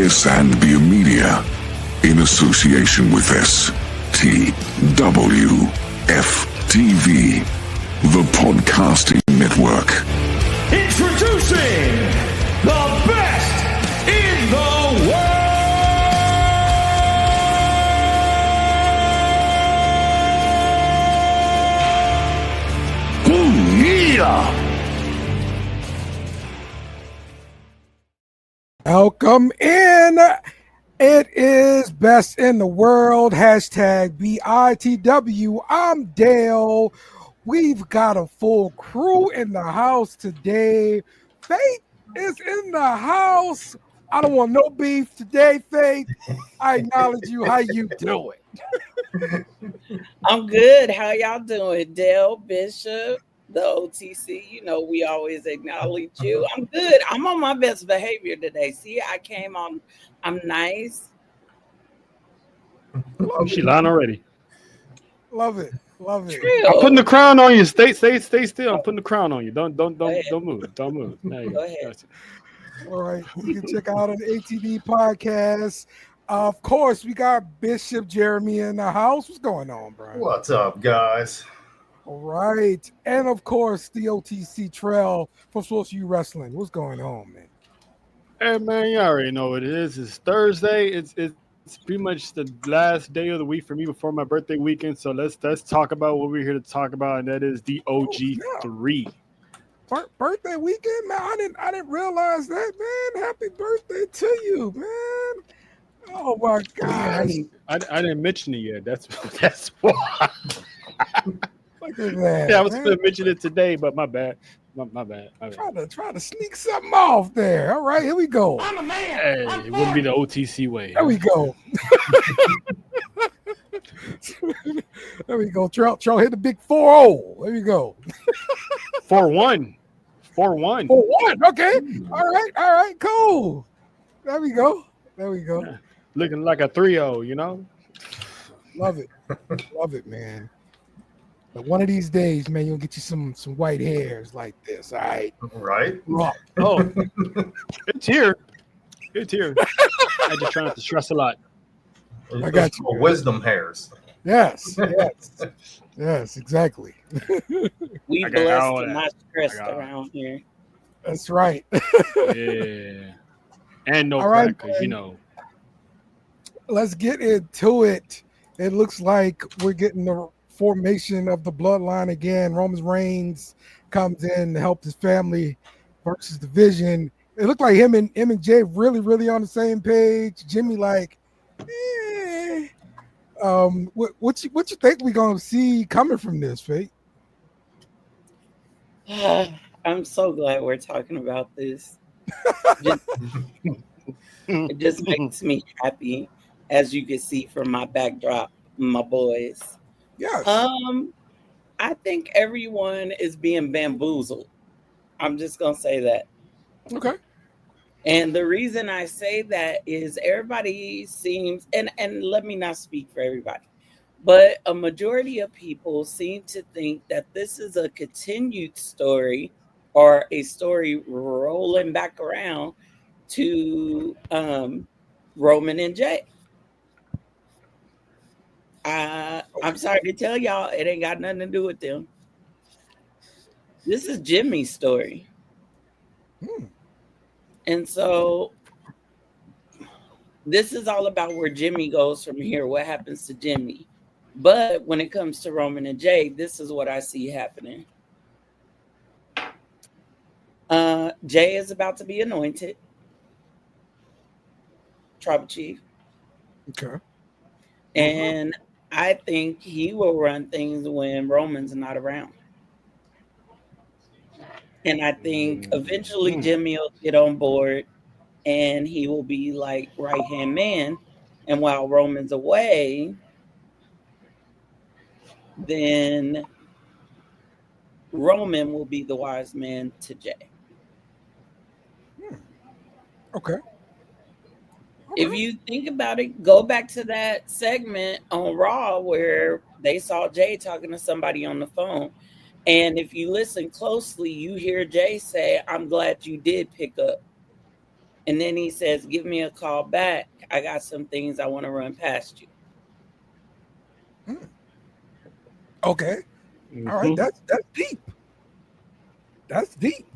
This and Be a Media, in association with STWFTV, the Podcasting Network. Introducing the best in the world! Yeah! Welcome in. It is best in the world. Hashtag BITW. I'm Dale. We've got a full crew in the house today. Faith is in the house. I don't want no beef today, Faith. I acknowledge you. How you doing? I'm good. How y'all doing? Dale, Bishop, the OTC. You know, we always acknowledge you. I'm good. I'm on my best behavior today. See, I came on. I'm nice. She lying already. Love it. Love it. True. I'm putting the crown on you. Stay still. I'm putting the crown on you. Don't move. Don't move. There you Go ahead. Gotcha. All right. You can check out an ATV podcast. Of course, we got Bishop Jeremy in the house. What's going on, Brian? What's up, guys? All right. And of course, the OTC Trail from Source U Wrestling. What's going on, man? Hey man, you already know what it is. It's Thursday. It's pretty much the last day of the week for me before my birthday weekend. So let's talk about what we're here to talk about, and that is the OG3. Birthday weekend, man. I didn't realize that, man. Happy birthday to you, man. Oh my gosh. I didn't mention it yet. That's why. Look at that. Yeah, I was man. gonna mention it today, but my bad. My bad. Try to sneak something off there. All right, here we go. I'm a man. Hey, it wouldn't be the OTC way. There we go. There we go. Trail hit the big 4-0. There we go. 4-1. 4-1. Okay. All right. Cool. There we go. Yeah. Looking like a 3-0, you know? Love it. Love it, man. But one of these days, man, you'll get you some white hairs like this. All right. Right? Oh, it's here. I just try not to stress a lot. I got you. Wisdom hairs. Yes, exactly. We I got blessed all and that. not stressed I got around here. That's right. Yeah. And no All right, crack, because you know. Let's get into it. It looks like we're getting the formation of the bloodline again. Roman Reigns comes in to help his family versus Division. It looked like him and Jay really on the same page. Jimmy like, what you think we're gonna see coming from this, Faith? I'm so glad we're talking about this. It just makes me happy, as you can see from my backdrop, my boys. Yes. I think everyone is being bamboozled. I'm just gonna say that. Okay. And the reason I say that is everybody seems, and let me not speak for everybody, but a majority of people seem to think that this is a continued story or a story rolling back around to Roman and Jay. I'm sorry to tell y'all, it ain't got nothing to do with them. This is Jimmy's story. And so this is all about where Jimmy goes from here, what happens to Jimmy. But when it comes to Roman and Jay, this is what I see happening. Jay is about to be anointed tribal chief. Okay. And I think he will run things when Roman's not around. And I think eventually Jimmy will get on board and he will be like right-hand man. And while Roman's away, then Roman will be the wise man to Jay. Okay. If you think about it, go back to that segment on Raw where they saw Jay talking to somebody on the phone. And if you listen closely, you hear Jay say, "I'm glad you did pick up." And then he says, give me a call back. I got some things I want to run past you. Okay. Mm-hmm. All right. That's deep. That's deep.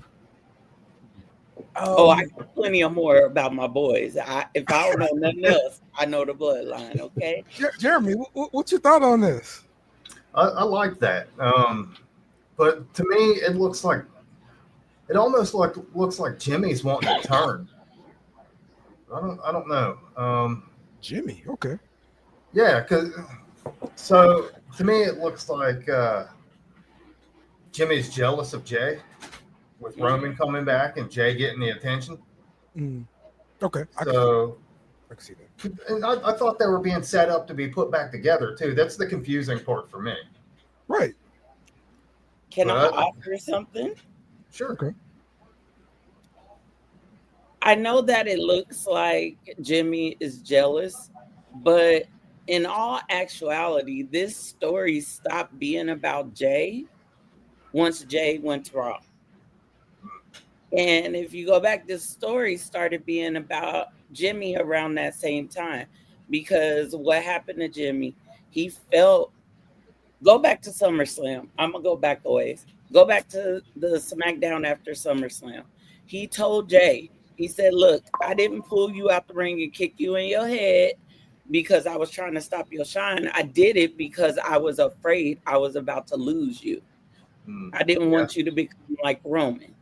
Oh, I got plenty of more about my boys. If I don't know nothing else, I know the bloodline, okay? Jeremy, what you thought on this? I like that. But to me, it looks like it almost looks like Jimmy's wanting to turn. I don't know. Jimmy, okay. Yeah, so to me it looks like Jimmy's jealous of Jay with Roman coming back and Jay getting the attention. Okay. So I can see that. And I thought they were being set up to be put back together too. That's the confusing part for me. Right. Can I offer something? Sure. Okay. I know that it looks like Jimmy is jealous, but in all actuality, this story stopped being about Jay once Jay went to Raw. And if you go back, this story started being about Jimmy around that same time, because what happened to Jimmy, he felt, go back to SummerSlam. I'm going to go back a ways. Go back to the SmackDown after SummerSlam. He told Jay, he said, look, I didn't pull you out the ring and kick you in your head because I was trying to stop your shine. I did it because I was afraid I was about to lose you. I didn't want you to become like Roman.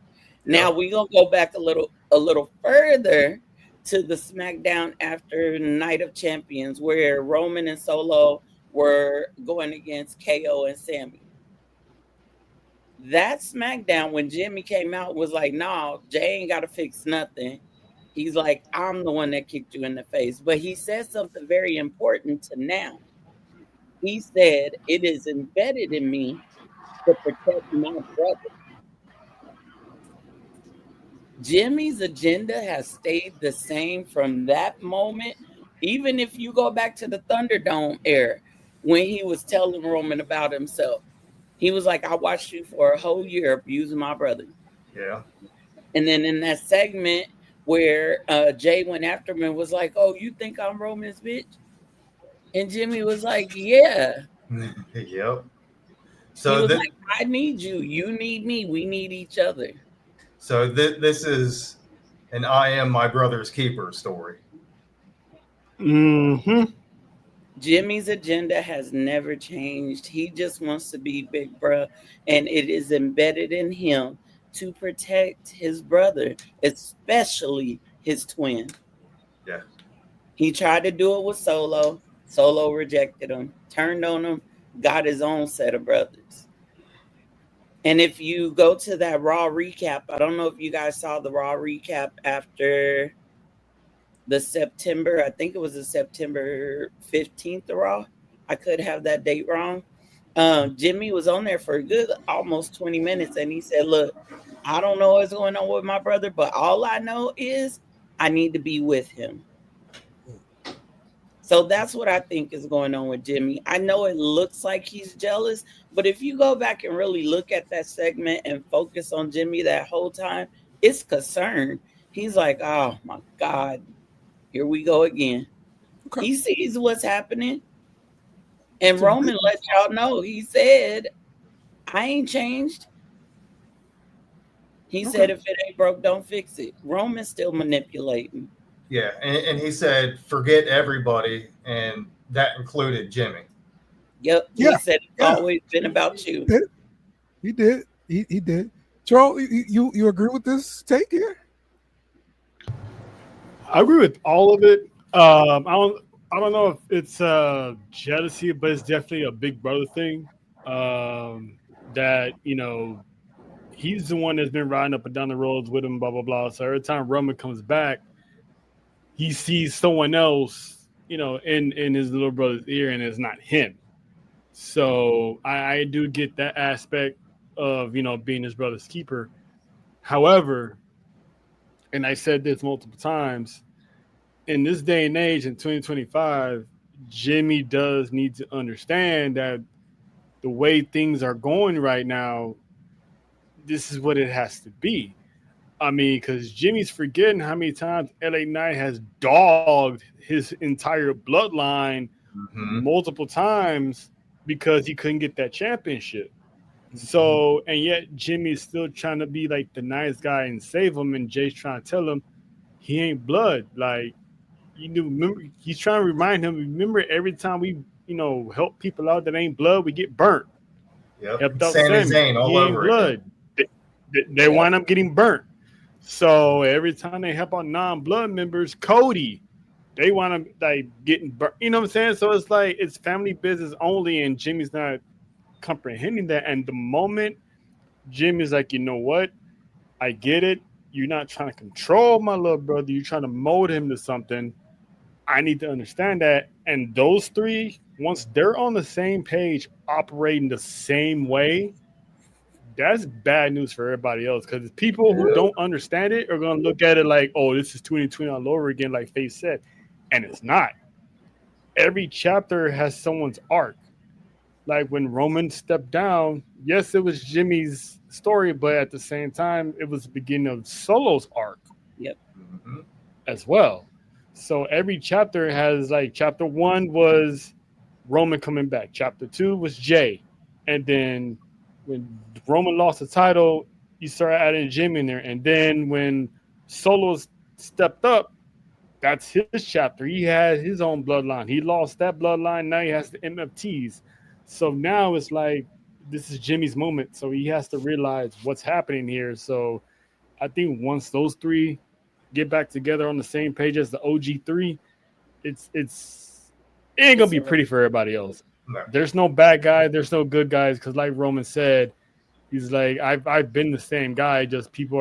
Now we're gonna go back a little further to the SmackDown after Night of Champions, where Roman and Solo were going against KO and Sammy. That SmackDown, when Jimmy came out, was like, "No, Jay ain't got to fix nothing." He's like, "I'm the one that kicked you in the face," but he said something very important to now. He said, "It is embedded in me to protect my brother." Jimmy's agenda has stayed the same from that moment. Even if you go back to the Thunderdome era, when he was telling Roman about himself, he was like, I watched you for a whole year abusing my brother. Yeah. And then in that segment where Jay went after him and was like, oh, you think I'm Roman's bitch? And Jimmy was like, yeah. Yep. So he was like, I need you. You need me. We need each other. So this is an I am my brother's keeper story. Mm-hmm. Jimmy's agenda has never changed. He just wants to be Big Bruh, and it is embedded in him to protect his brother, especially his twin. Yeah. He tried to do it with Solo. Solo rejected him, turned on him, got his own set of brothers. And if you go to that Raw recap, I don't know if you guys saw the Raw recap after the September, I think it was the September 15th Raw. I could have that date wrong. Jimmy was on there for a good almost 20 minutes, and he said, look, I don't know what's going on with my brother, but all I know is I need to be with him. So that's what I think is going on with Jimmy. I know it looks like he's jealous, but if you go back and really look at that segment and focus on Jimmy that whole time, it's concern. He's like, oh my God, here we go again. Okay. He sees what's happening. And Roman let y'all know. He said, I ain't changed. He said, if it ain't broke, don't fix it. Roman's still manipulating. Yeah, and he said, forget everybody, and that included Jimmy. Yep. Yeah. He said, it's always been about you. He did. He did. Joel, you agree with this take here? I agree with all of it. I don't know if it's jealousy, but it's definitely a big brother thing. That, you know, he's the one that's been riding up and down the roads with him, blah, blah, blah. So every time Roman comes back, he sees someone else, you know, in his little brother's ear, and it's not him. So I do get that aspect of, you know, being his brother's keeper. However, and I said this multiple times, in this day and age, in 2025, Jimmy does need to understand that the way things are going right now, this is what it has to be. I mean, because Jimmy's forgetting how many times LA Knight has dogged his entire bloodline multiple times because he couldn't get that championship. So, and yet Jimmy's still trying to be like the nice guy and save him, and Jay's trying to tell him he ain't blood. Like, remember, he's trying to remind him, remember every time we, help people out that ain't blood, we get burnt. Yep. Helped out Sami Sammy. Zayn all He ain't over blood. They wind up getting burnt. So every time they help out non-blood members, Cody, they want to like getting burnt. You know what I'm saying? So it's like it's family business only, and Jimmy's not comprehending that. And the moment Jimmy's like, you know what? I get it. You're not trying to control my little brother. You're trying to mold him to something. I need to understand that. And those three, once they're on the same page, operating the same way, that's bad news for everybody else. Because people who don't understand it are going to look at it like, oh, this is 2020 all over again, like Faith said. And it's not. Every chapter has someone's arc. Like when Roman stepped down, yes, it was Jimmy's story, but at the same time, it was the beginning of Solo's arc. Yep. As well. So every chapter has like chapter 1 was Roman coming back. Chapter 2 was Jay. And then when Roman lost the title, you start adding Jimmy in there. And then when Solo stepped up, that's his chapter. He had his own bloodline. He lost that bloodline. Now he has the MFTs. So now it's like this is Jimmy's moment. So he has to realize what's happening here. So I think once those three get back together on the same page as the OG3, it ain't gonna be pretty for everybody else. No. There's no bad guy. There's no good guys. Because like Roman said, he's like I've been the same guy. Just people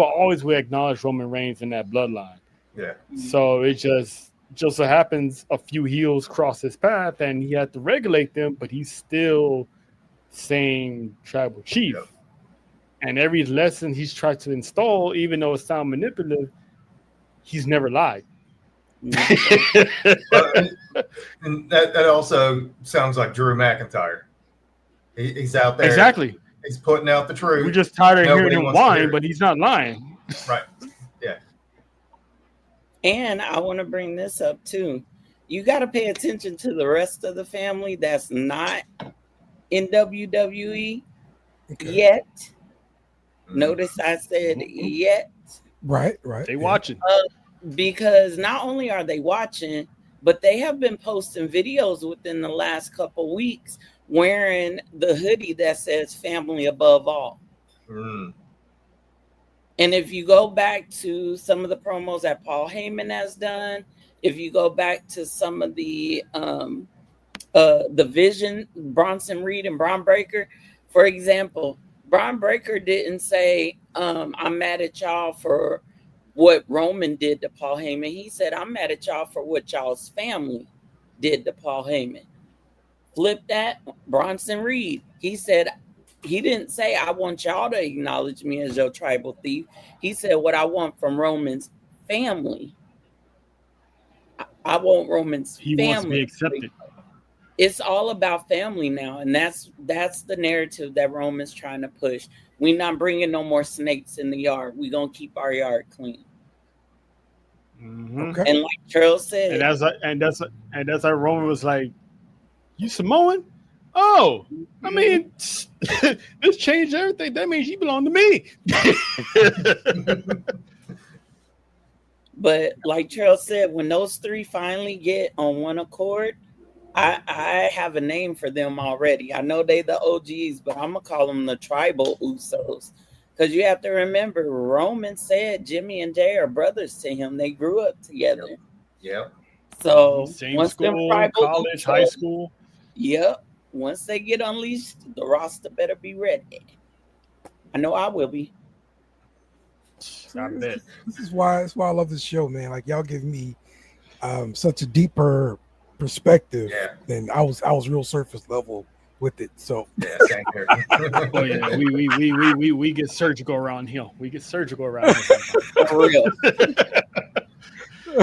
always will acknowledge Roman Reigns in that bloodline. Yeah. So it just so happens a few heels cross his path and he had to regulate them, but he's still same tribal chief. Yep. And every lesson he's tried to install, even though it sounds manipulative, he's never lied. And that also sounds like Drew McIntyre. He's out there. Exactly. He's putting out the truth. We're just tired of Nobody hearing him wants to hear whine, it. but he's not lying. Right. Yeah. And I want to bring this up too. You got to pay attention to the rest of the family that's not in WWE yet. Notice I said yet. Right. They watching. Because not only are they watching, but they have been posting videos within the last couple weeks wearing the hoodie that says family above all. And if you go back to some of the promos that Paul Heyman has done, if you go back to some of the Vision, Bronson Reed and Braun Breaker, for example, Braun Breaker didn't say, I'm mad at y'all for what Roman did to Paul Heyman. He said, I'm mad at y'all for what y'all's family did to Paul Heyman. Flip that, Bronson Reed. He said, he didn't say, I want y'all to acknowledge me as your tribal thief. He said, what I want from Roman's family. I want Roman's family. He wants to be accepted. It's all about family now. And that's the narrative that Roman's trying to push. We're not bringing no more snakes in the yard. We're going to keep our yard clean. Okay. And like Charles said. And that's how Roman was like, you Samoan? Oh, I mean, this changed everything. That means you belong to me. But like Charles said, when those three finally get on one accord, I have a name for them already. I know they the OGs, but I'm going to call them the tribal Usos. Because you have to remember, Roman said Jimmy and Jay are brothers to him. They grew up together. Yep. So Same once them school, tribal college, Usos, high school. Yep. Once they get unleashed, the roster better be ready. I know I will be. I bet. This is why I love this show, man. Like y'all give me such a deeper perspective than I was real surface level with it. So Yeah, thank you. Oh yeah, we get surgical around here. We get surgical around here. For real.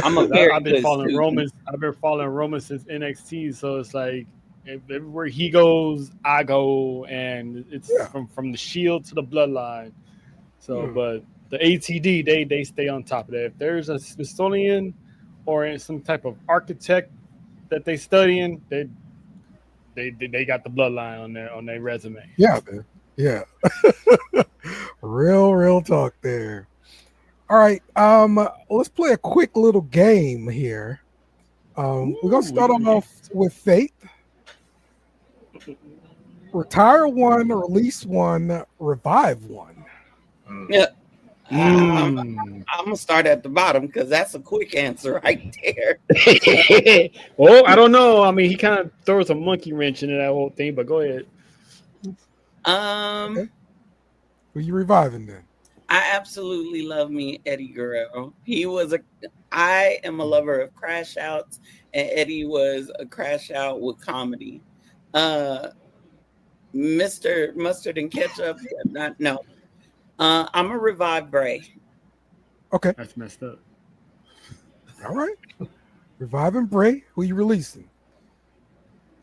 I'm a very I've been good following student. Roman. I've been following Roman since NXT, so it's like everywhere he goes, I go, and it's from the Shield to the Bloodline. So, but the ATD, they stay on top of that. If there's a Smithsonian or some type of architect that they studying, they got the bloodline on their resume. Yeah, man. Yeah. Real talk there. All right. Let's play a quick little game here. We're gonna start off with Fate. Retire one, release one, revive one. Yeah. Mm. I'm gonna start at the bottom because that's a quick answer right there. Oh, I don't know. I mean, he kind of throws a monkey wrench into that whole thing, but go ahead. Okay. Who you reviving then? I absolutely love me Eddie Guerrero. I am a lover of crash outs, and Eddie was a crash out with comedy. Mr. Mustard and Ketchup, no. I'm a revive Bray. Okay. That's messed up. All right. Reviving Bray. Who you releasing?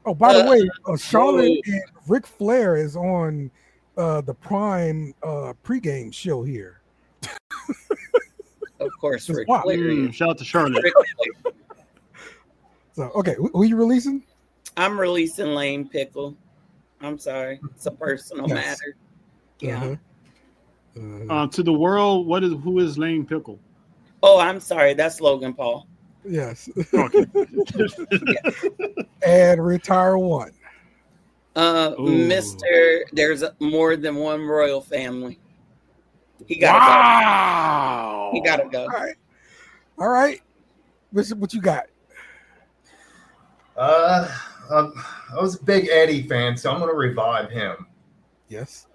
Oh, by the way, Charlotte and Ric Flair is on the Prime pregame show here. Of course, Ric Wow. Flair. Shout out to Charlotte. So, okay, who you releasing? I'm releasing Lane Pickle. I'm sorry. It's a personal matter. Yeah. To the world, who is Lane Pickle? Oh, I'm sorry. That's Logan Paul. Yes. Okay. And retire one. Mr. There's more than one royal family. He gotta go. He gotta go. All right. What you got? I was a big Eddie fan, so I'm going to revive him. Yes.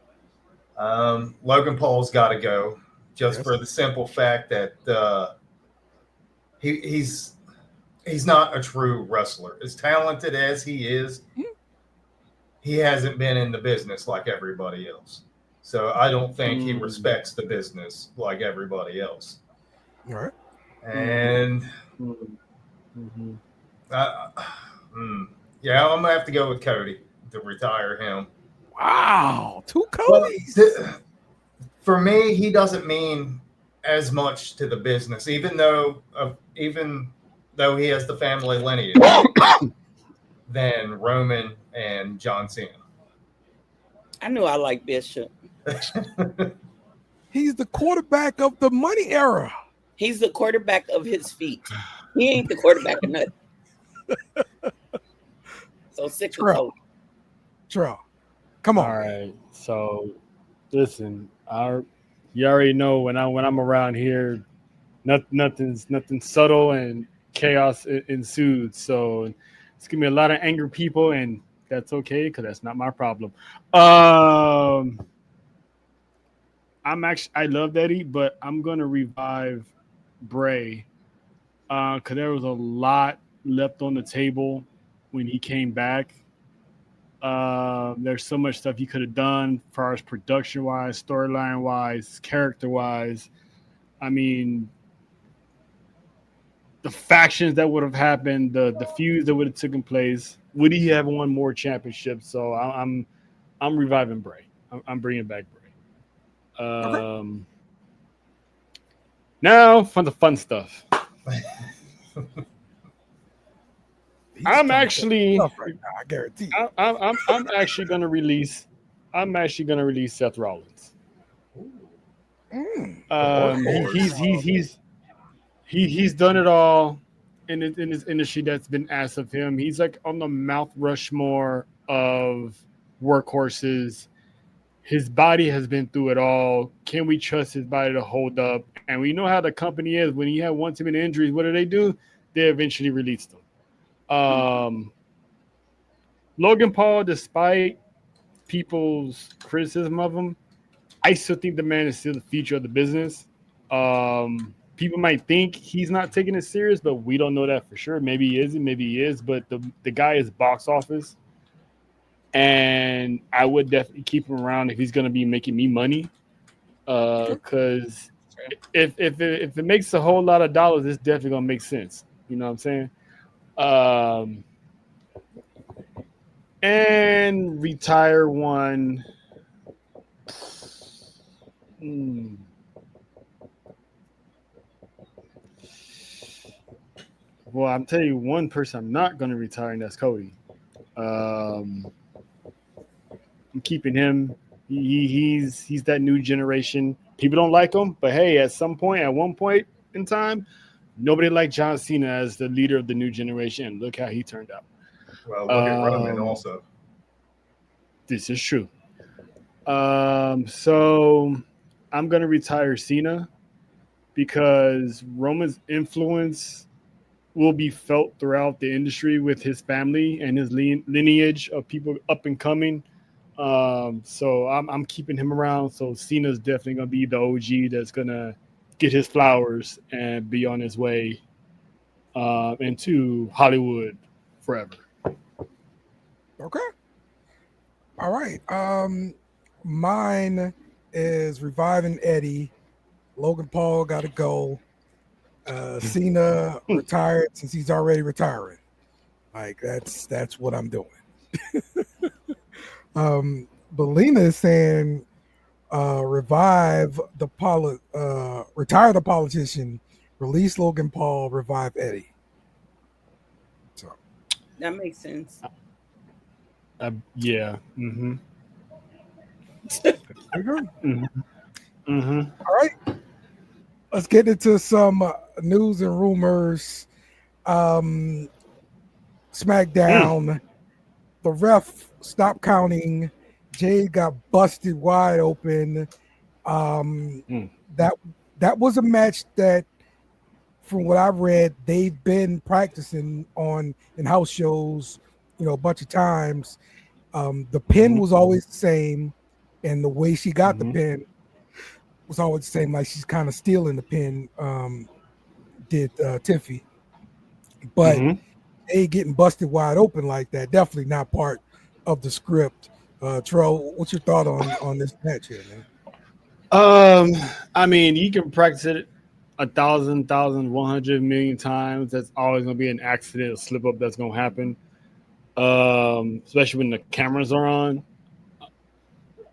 Logan Paul's got to go, just for the simple fact that he's not a true wrestler. As talented as he is, he hasn't been in the business like everybody else. So I don't think he respects the business like everybody else. All right. And yeah, I'm gonna have to go with Cody to retire him. Wow, 2 Codys. For me, he doesn't mean as much to the business, even though he has the family lineage than Roman and John Cena. I knew I liked Bishop. He's the quarterback of the money era. He's the quarterback of his feet. He ain't the quarterback of nothing. So sick of Cody. True. Come on. All right. So listen, you already know when I'm around here, nothing's subtle and chaos ensued. So it's gonna be a lot of angry people, and that's okay because that's not my problem. I love Eddie, but I'm gonna revive Bray because there was a lot left on the table when he came back. There's so much stuff he could have done as far as production wise, storyline wise, character wise. I mean, the factions that would have happened, the feuds that would have taken place. Would he have won more championships? So I'm reviving Bray. I'm bringing back Bray. Now for the fun stuff. I'm actually right now, I guarantee you. I'm actually gonna release Seth Rollins. He's done it all in his industry that's been asked of him. He's like on the Mount Rushmore of workhorses. His body has been through it all. Can we trust his body to hold up? And we know how the company is. When you have one too many injuries, what do? They eventually release them. Logan Paul, despite people's criticism of him, I still think the man is still the future of the business. People might think he's not taking it serious, but we don't know that for sure. Maybe he isn't, maybe he is, but the guy is box office. And I would definitely keep him around if he's going to be making me money. Because if it makes a whole lot of dollars, it's definitely going to make sense. You know what I'm saying? And retire one. Well, I'm telling you one person I'm not going to retire, and that's Cody. I'm keeping him. He's that new generation. People don't like him, but hey, at one point in time, nobody liked John Cena as the leader of the new generation. And look how he turned out. Well, look at Roman also. This is true. So I'm going to retire Cena because Roman's influence will be felt throughout the industry with his family and his lineage of people up and coming. So I'm keeping him around. So Cena's definitely going to be the OG that's going to get his flowers and be on his way into Hollywood forever. Okay. All right. Mine is reviving Eddie. Logan Paul got to go. Cena retired since he's already retiring. Like that's what I'm doing. Belina is saying retire the politician, release Logan Paul, revive Eddie. So That makes sense. Yeah. Mm-hmm. All right. Let's get into some news and rumors. SmackDown. The ref stopped counting. Jade got busted wide open. That was a match that, from what I've read, they've been practicing on in house shows, a bunch of times. The pin was always the same, and the way she got the pin was always the same. Like she's kind of stealing the pin, did Tiffy. But they getting busted wide open like that, definitely not part of the script. Tro, what's your thought on this match here, man? I mean, you can practice it 1,000, 100 million times. That's always going to be an accident, a slip up that's going to happen. Especially when the cameras are on.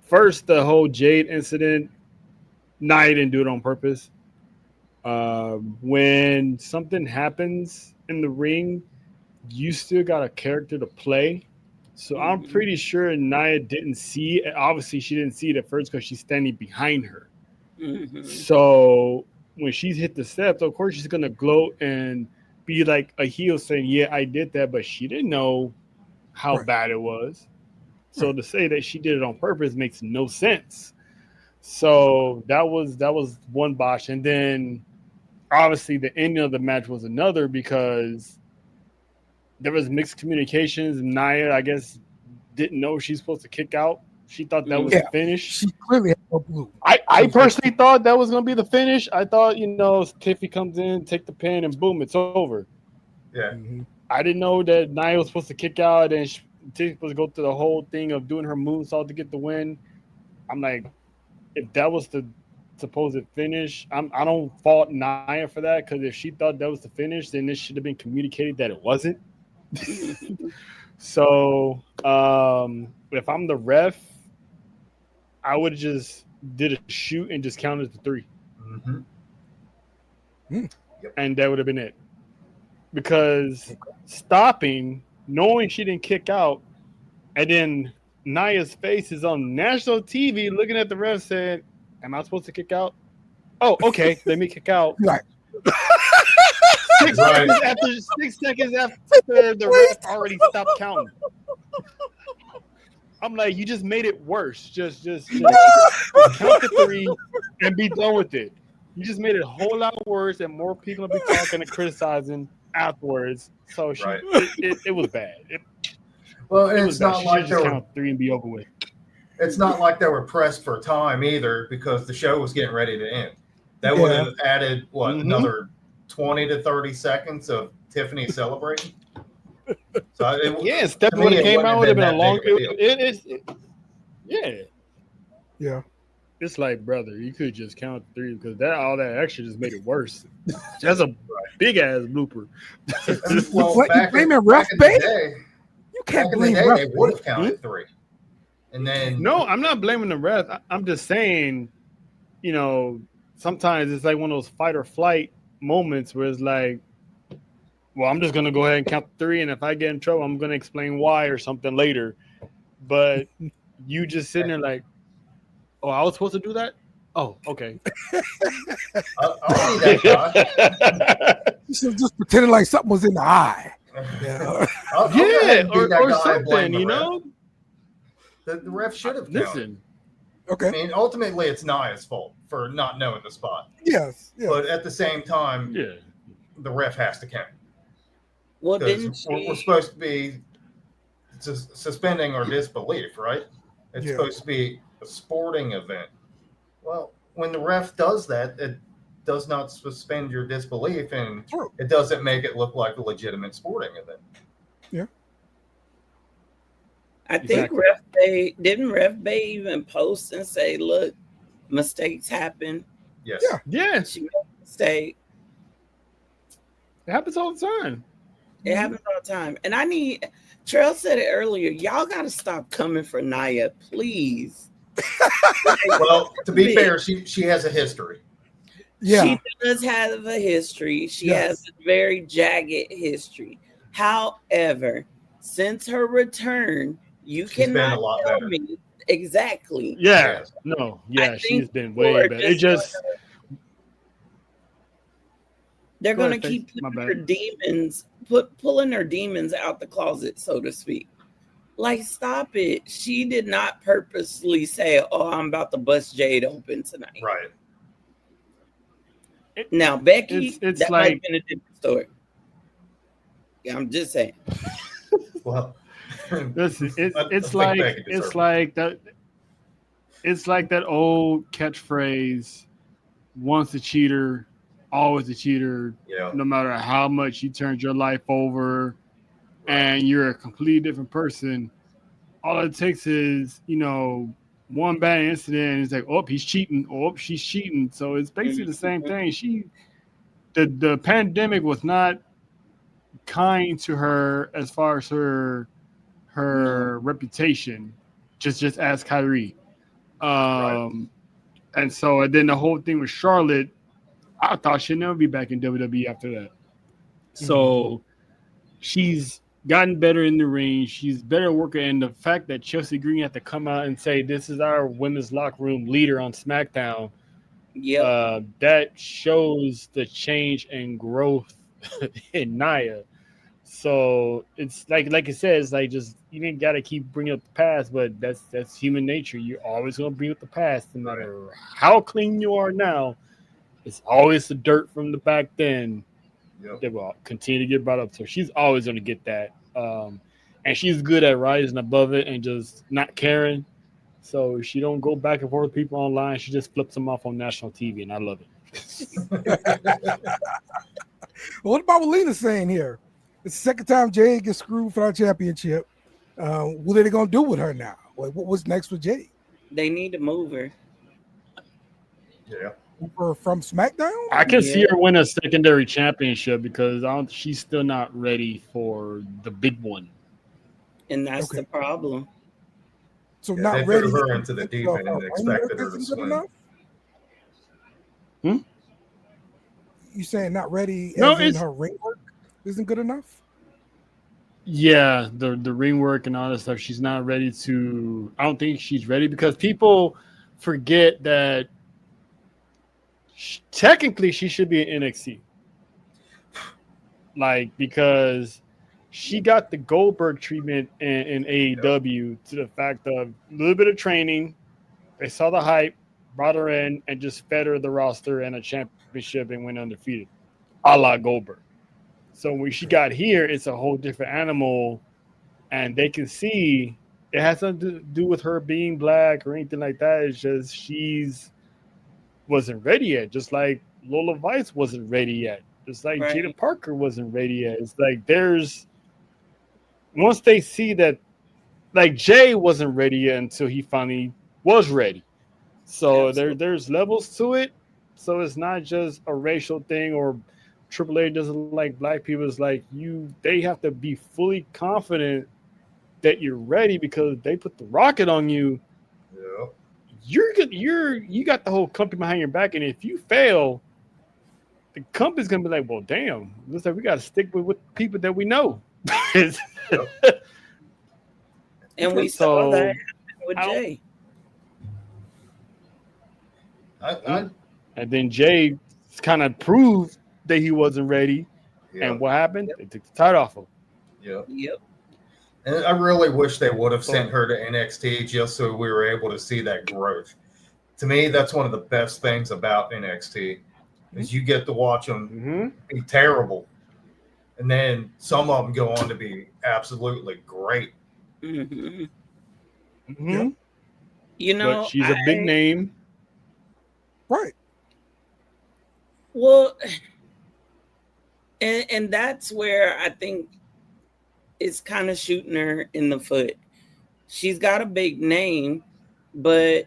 First, the whole Jade incident, Nia didn't do it on purpose. When something happens in the ring, you still got a character to play. So I'm pretty sure Nia didn't see it. Obviously, she didn't see it at first because she's standing behind her. So when she's hit the steps, of course, she's going to gloat and be like a heel saying, yeah, I did that. But she didn't know how bad it was. So to say that she did it on purpose makes no sense. So that was one botch. And then obviously the ending of the match was another because there was mixed communications. Nia, I guess, didn't know she's supposed to kick out. She thought that was the finish. She clearly had no clue. I personally thought that was going to be the finish. I thought, Tiffy comes in, take the pin, and boom, it's over. Yeah. I didn't know that Nia was supposed to kick out and Tiffy was supposed to go through the whole thing of doing her moonsault to get the win. I'm like, if that was the supposed finish, I don't fault Nia for that, because if she thought that was the finish, then it should have been communicated that it wasn't. So if I'm the ref, I would have just did a shoot and just counted to 3. And that would have been it. Because stopping, knowing she didn't kick out, and then Nia's face is on national TV looking at the ref saying, am I supposed to kick out? Oh, okay, let me kick out. Right. 6 seconds after the ref already stopped counting. I'm like, you just made it worse. Just count to 3 and be done with it. You just made it a whole lot worse, and more people will be talking and criticizing afterwards. So it was bad. It's not like they were count 3 and be over with. It's not like they were pressed for time either, because the show was getting ready to end. That would have added another 20 to 30 seconds of Tiffany celebrating. So Stephanie when it came out would have been a long. Yeah. It's like, brother, you could just count 3 because all that extra just made it worse. That's a big ass blooper. Well, what, back you in the day, you can't blame ref. They would have babe. counted 3, and then no, I'm not blaming the ref. I'm just saying, sometimes it's like one of those fight or flight moments where it's like, well, I'm just gonna go ahead and count 3, and if I get in trouble, I'm gonna explain why or something later. But you just sitting there like, oh, I was supposed to do that. Oh, okay. I'll be that guy. Just pretending like something was in the eye. Yeah. I'll go ahead and be that or guy and blame something, the you ref. know. The ref should have counted. Listen. I Okay. mean, ultimately, it's Naya's fault for not knowing the spot. Yes. But at the same time, Yeah. the ref has to count. Well, didn't Because she? we're supposed to be suspending our disbelief, right? It's Yeah. supposed to be a sporting event. Well, when the ref does that, it does not suspend your disbelief, and True. it doesn't make it look like a legitimate sporting event. I think Ref Bay even post and say, look, mistakes happen. Yes. Yeah. She made a mistake. It happens all the time. It happens all the time. And Trell said it earlier, y'all got to stop coming for Nia, please. Well, to be fair, she has a history. Yeah. She does have a history. She has a very jagged history. However, since her return, she's cannot been a lot tell better. me exactly. Yeah. Yes. No. Yeah. I She's think been way better. It just. They're Go going ahead, to keep Faith. My putting bad. her demons, pulling her demons out the closet, so to speak. Like, stop it. She did not purposely say, oh, I'm about to bust Jade open tonight. Right. Now, Becky, It's that like- might have been a different story. Yeah, I'm just saying. Well, Listen, I it's think like Becky it's deserved like that. It's like that old catchphrase: "Once a cheater, always a cheater." Yeah. No matter how much you turned your life over, and you're a completely different person, all it takes is one bad incident, and it's like, oh, he's cheating, oh, she's cheating. So it's basically the same thing. The pandemic was not kind to her as far as her reputation. Just ask Kyrie. And then the whole thing with Charlotte, I thought she'd never be back in WWE after that. So she's gotten better in the ring. She's better worker, and the fact that Chelsea Green had to come out and say this is our women's locker room leader on SmackDown, that shows the change and growth in Nia. So it's like it says, like, just you didn't gotta keep bringing up the past, but that's human nature. You're always gonna bring up the past, no matter how clean you are now. It's always the dirt from the back then that will continue to get brought up. So she's always gonna get that, and she's good at rising above it and just not caring. So she don't go back and forth with people online. She just flips them off on national TV, and I love it. What about what Lena's saying here? It's the second time Jade gets screwed for our championship. What are they going to do with her now? What's next with Jade? They need to move her. Yeah. Move her from SmackDown? I can see her win a secondary championship because she's still not ready for the big one. And that's the problem. So Yeah, not they ready. threw her into the deep end and expected her to Isn't good swim. enough? You saying not ready? No, as in her ring work isn't good enough. Yeah, the ring work and all that stuff. She's not ready to. I don't think she's ready because people forget that technically she should be in NXT. Like, because she got the Goldberg treatment in AEW to the fact of a little bit of training. They saw the hype, brought her in, and just fed her the roster and a championship and went undefeated, a la Goldberg. So when she got here, it's a whole different animal, and they can see it has nothing to do with her being black or anything like that. It's just she's wasn't ready yet, just like Lola Vice wasn't ready yet, just like Jada Parker wasn't ready yet. It's like once they see that, like Jay wasn't ready yet until he finally was ready. So there's levels to it. So it's not just a racial thing or AAA doesn't like black people. It's like they have to be fully confident that you're ready because they put the rocket on you. Yeah. You got the whole company behind your back, and if you fail, the company's gonna be like, well, damn, looks like we got to stick with people that we know. And we saw that with I don't- Jay. And then Jay kind of proved that he wasn't ready. Yeah. And what happened? They took the title off him. Yep. Yep. And I really wish they would have sent her to NXT just so we were able to see that growth. To me, that's one of the best things about NXT is you get to watch them be terrible, and then some of them go on to be absolutely great. Mm-hmm. Yep. You know, but she's a big name, right? Well, and that's where I think it's kind of shooting her in the foot. She's got a big name, but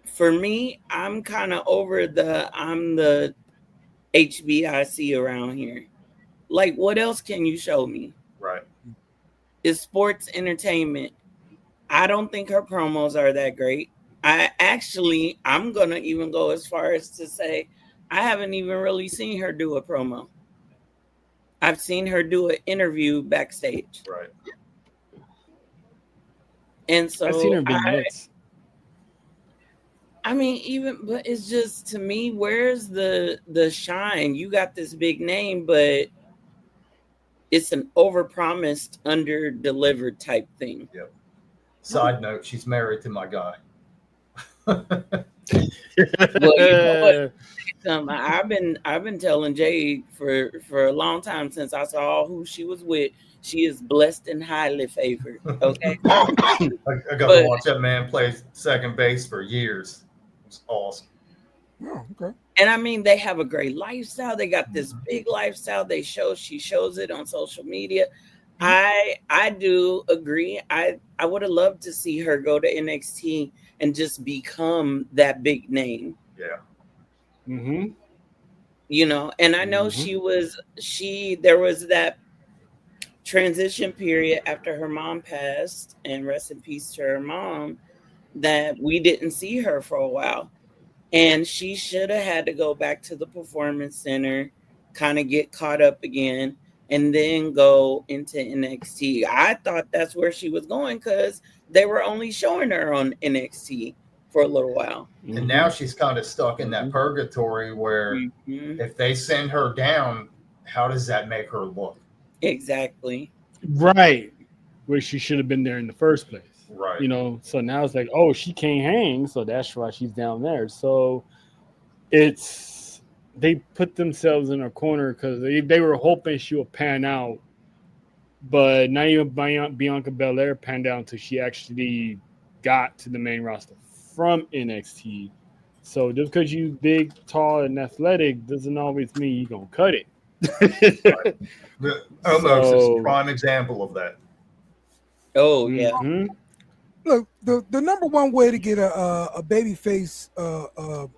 for me, I'm kind of over I'm the HBIC around here. Like, what else can you show me? Right. It's sports entertainment. I don't think her promos are that great. I'm going to even go as far as to say I haven't even really seen her do a promo. I've seen her do an interview backstage. Right. And so I've seen her big hits. I mean, but it's just, to me, where's the shine? You got this big name, but it's an overpromised, under-delivered type thing. Yep. Side note, she's married to my guy. Well, you know what? I've been telling Jade for a long time since I saw who she was with. She is blessed and highly favored. Okay. I got to watch that man play second base for years. It's awesome. Oh, okay. And I mean, they have a great lifestyle. They got this big lifestyle. She shows it on social media. I do agree. I would have loved to see her go to NXT and just become that big name. Yeah. Mm-hmm. You know, and I know there was that transition period after her mom passed, and rest in peace to her mom, that we didn't see her for a while. And she should have had to go back to the Performance Center, kind of get caught up again, and then go into NXT. I thought that's where she was going because they were only showing her on NXT for a little while. And now she's kind of stuck in that purgatory where if they send her down, how does that make her look? Exactly. Right. Where she should have been there in the first place. Right. You know, so now it's like, oh, she can't hang, so that's why she's down there. So they put themselves in a corner because they were hoping she would pan out, but not even Bianca Belair panned out until she actually got to the main roster from NXT. So just because you big, tall, and athletic doesn't always mean you're gonna cut it. Right. Omos is a prime example of that. Oh yeah. Mm-hmm. Look, the number one way to get a baby face a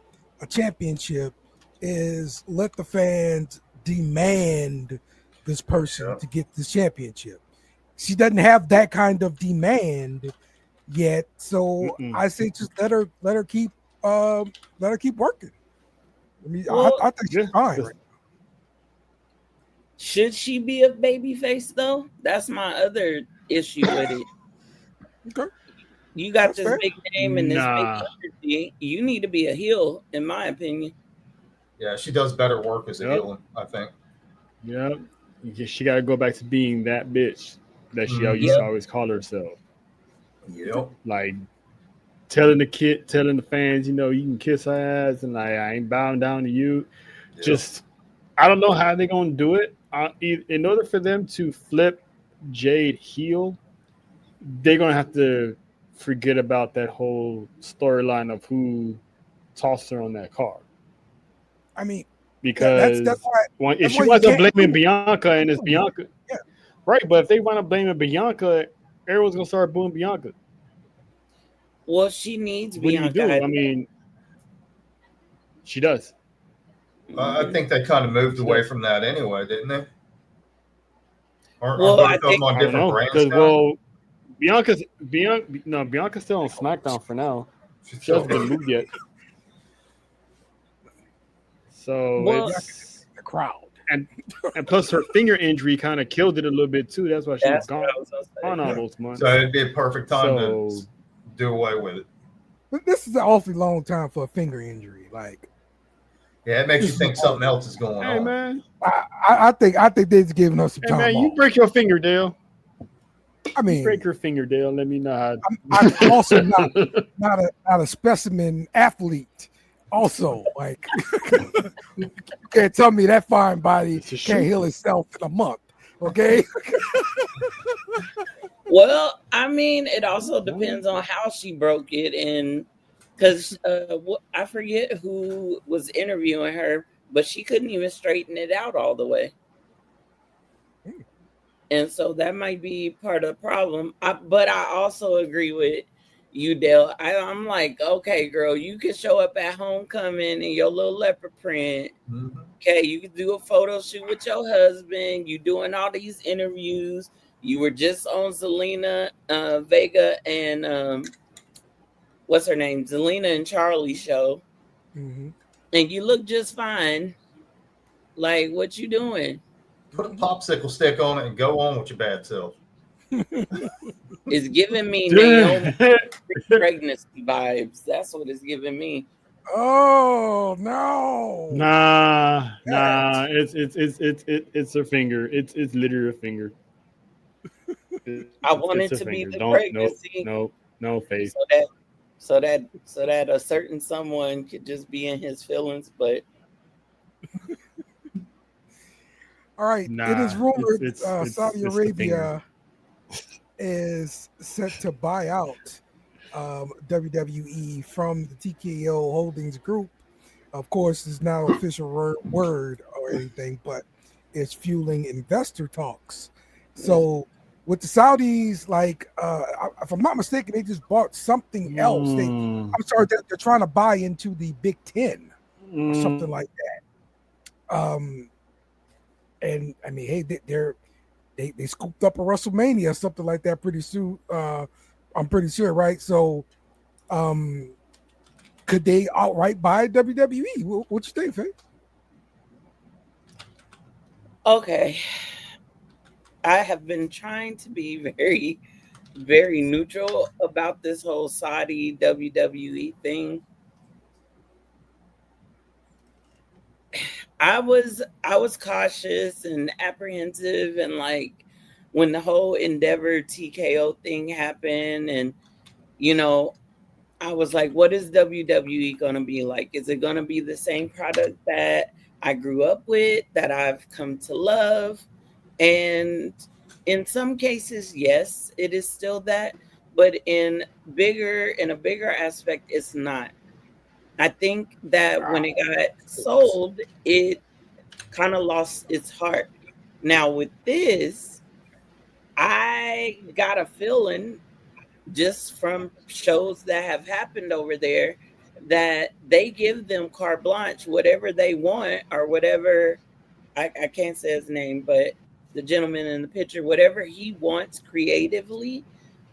championship is let the fans demand this person to get this championship. She doesn't have that kind of demand yet, so I say just let her keep working. I mean, Well, I think she's fine. Right? Should she be a baby face though? That's my other issue with it. Okay. You got That's this fair. big name and this big energy. You need to be a heel, in my opinion. Yeah, she does better work as a heel, I think. Yep. She got to go back to being that bitch that she used to always call herself. Yep. Like telling the fans, you know, you can kiss her ass, and like I ain't bowing down to you. Yep. Just, I don't know how they're gonna do it. In order for them to flip Jade heel, they're gonna have to forget about that whole storyline of who tossed her on that card. I mean, because that's why, if she wasn't blaming Bianca and it's Bianca, right? But if they want to blame Bianca, everyone's gonna start booing Bianca. Well, she needs what Bianca. Do you do? I mean, she does. I think they kind of moved away from that anyway, didn't they? Or I think on different brands now? Well, Bianca's still on SmackDown for now. She hasn't been moved yet. So crowd. And plus her finger injury kind of killed it a little bit too. That's why she was That's gone what I was gonna say. on all those months. So it'd be a perfect time So- to do away with it. But this is an awfully long time for a finger injury. Like, Yeah, it makes you think something else is going Hey on. man, I think they're just giving us some hey time man, you off. break your finger, Dale. I mean, Break your finger, Dale. Let me know. I'm also not a specimen athlete. Also, like, you can't tell me that fine body It's a can't shoot. heal itself in a month. Okay. Well, I mean, it also depends on how she broke it, and because I forget who was interviewing her, but she couldn't even straighten it out all the way, and so that might be part of the problem. But I also agree with you, Dale. I'm like, okay, girl, you can show up at homecoming in your little leopard print. Mhm. Okay, you can do a photo shoot with your husband. You doing all these interviews. You were just on Zelina Vega and what's her name? Zelina and Charlie show. Mm-hmm. And you look just fine. Like, what you doing? Put a popsicle stick on it and go on with your bad self. It's giving me Naomi pregnancy vibes. That's what it's giving me. Oh no! Nah. It's her finger. It's literally a finger. I want it It's a to be finger. the Don't pregnancy, no face. so that a certain someone could just be in his feelings. But All right, Nah, it is rumored it's Saudi the Arabia is set to buy out WWE from the TKO Holdings Group. Of course, it's not official word or anything, but it's fueling investor talks. So with the Saudis, like if I'm not mistaken, they just bought something else. I'm sorry, they're trying to buy into the Big Ten or something like that. And I mean, hey, they scooped up a WrestleMania, something like that, pretty soon. I'm pretty sure, right? So, could they outright buy WWE? What you think, Faith? okay, I have been trying to be very, very neutral about this whole Saudi WWE thing. I was cautious and apprehensive, and like when the whole Endeavor TKO thing happened, and you know, I was like, what is WWE gonna be like? Is it gonna be the same product that I grew up with, that I've come to love? And in some cases, yes, it is still that, but in a bigger aspect, it's not. I think that when it got sold, it kind of lost its heart. Now with this, I got a feeling just from shows that have happened over there that they give them carte blanche, whatever they want, or whatever. I can't say his name, but the gentleman in the picture, whatever he wants creatively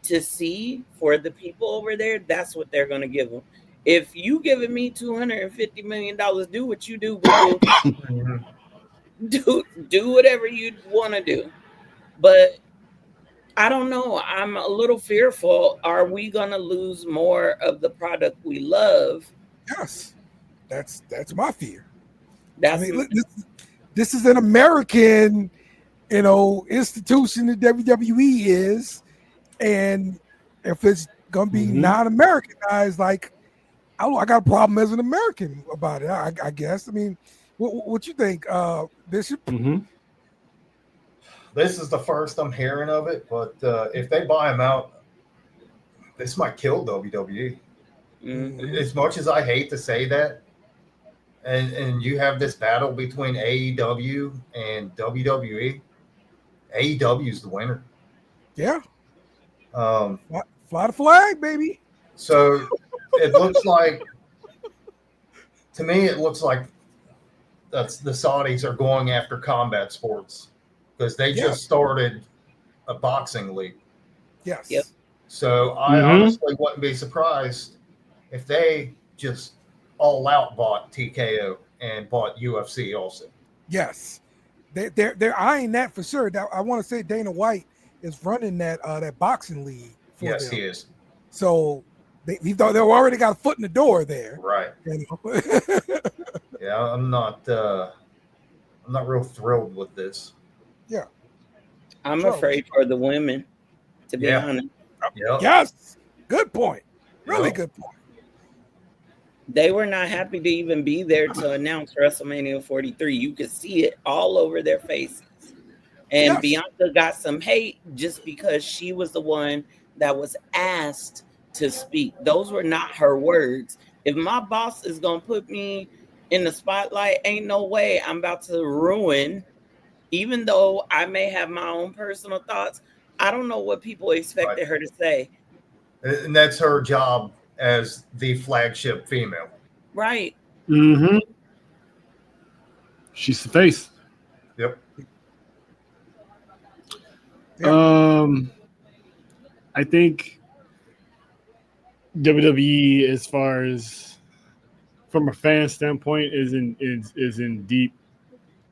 to see for the people over there, that's what they're going to give him. If you giving me $250 million, do what you do, boo. do whatever you want to do. But I don't know. I'm a little fearful. Are we going to lose more of the product we love? Yes, that's my fear. That's I mean, look, this is an American, institution that WWE is, and if it's gonna be non-Americanized, like I got a problem as an American about it. I guess. I mean, what you think, Bishop? This is the first I'm hearing of it, but if they buy him out, this might kill WWE. As much as I hate to say that, and you have this battle between AEW and WWE, AEW is the winner. Yeah. Um, Fly the flag, baby. So it looks like, to me, it looks like that's the Saudis are going after combat sports because they just started a boxing league. Yes. Yep. So I honestly wouldn't be surprised if they just all out bought TKO and bought UFC also. Yes, they're eyeing that for sure. Now, I want to say Dana White is running that boxing league for Yes, them. he is. So they've already got a foot in the door there. Right. You know? Yeah, I'm not real thrilled with this. Yeah. I'm Charles. afraid for the women, to be Yeah. honest. Yep. Yes. Good point. Really Yep. good point. They were not happy to even be there to announce WrestleMania 43. You could see it all over their faces. And Yes. Bianca got some hate just because she was the one that was asked to speak. Those were not her words. If my boss is going to put me in the spotlight, ain't no way I'm about to ruin, even though I may have my own personal thoughts. I don't know what people expected her to say. And that's her job as the flagship female. Right. Mm-hmm. She's the face. Yep. I think WWE, as far as from a fan standpoint, is in deep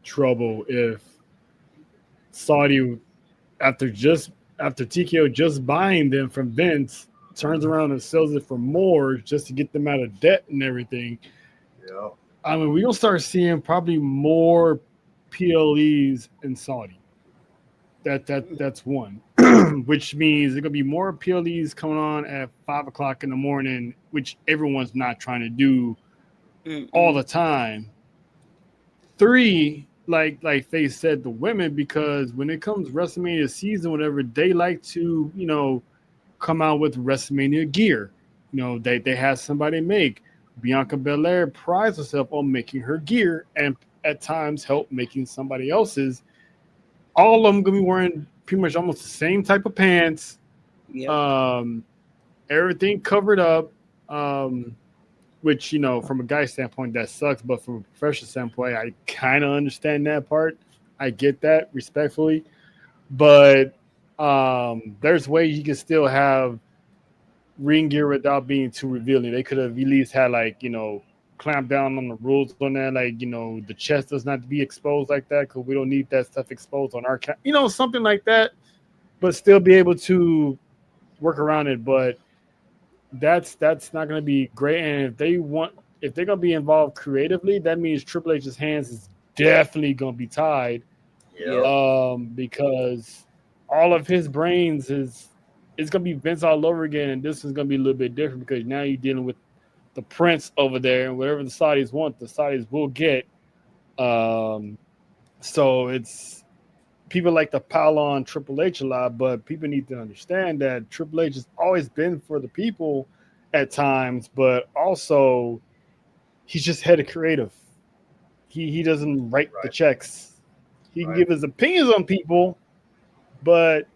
trouble if Saudi, after TKO just buying them from Vince, turns around and sells it for more just to get them out of debt and everything. Yeah. I mean, we're gonna start seeing probably more PLEs in Saudi. That's one, which means there's gonna be more PLEs coming on at 5:00 in the morning, which everyone's not trying to do all the time. 3, like Faith said, the women, because when it comes WrestleMania season, whatever, they like to, come out with WrestleMania gear. They have somebody make. Bianca Belair prides herself on making her gear and at times help making somebody else's. All of them gonna be wearing pretty much almost the same type of pants. Yep. Everything covered up. Which, from a guy standpoint, that sucks. But from a professional standpoint, I kind of understand that part. I get that respectfully. But there's ways you can still have ring gear without being too revealing. They could have at least had, clamp down on the rules on that. The chest does not be exposed like that because we don't need that stuff exposed on our something like that. But still be able to work around it. But that's not going to be great. And if they're going to be involved creatively, that means Triple H's hands is definitely going to be tied. Yeah. Because all of his brains it's going to be Vince all over again. And this is going to be a little bit different because now you're dealing with the prince over there, and whatever the Saudis want, the Saudis will get. So it's people like to pile on Triple H a lot, but people need to understand that Triple H has always been for the people at times, but also he's just head of creative. He doesn't write the checks. He can give his opinions on people, but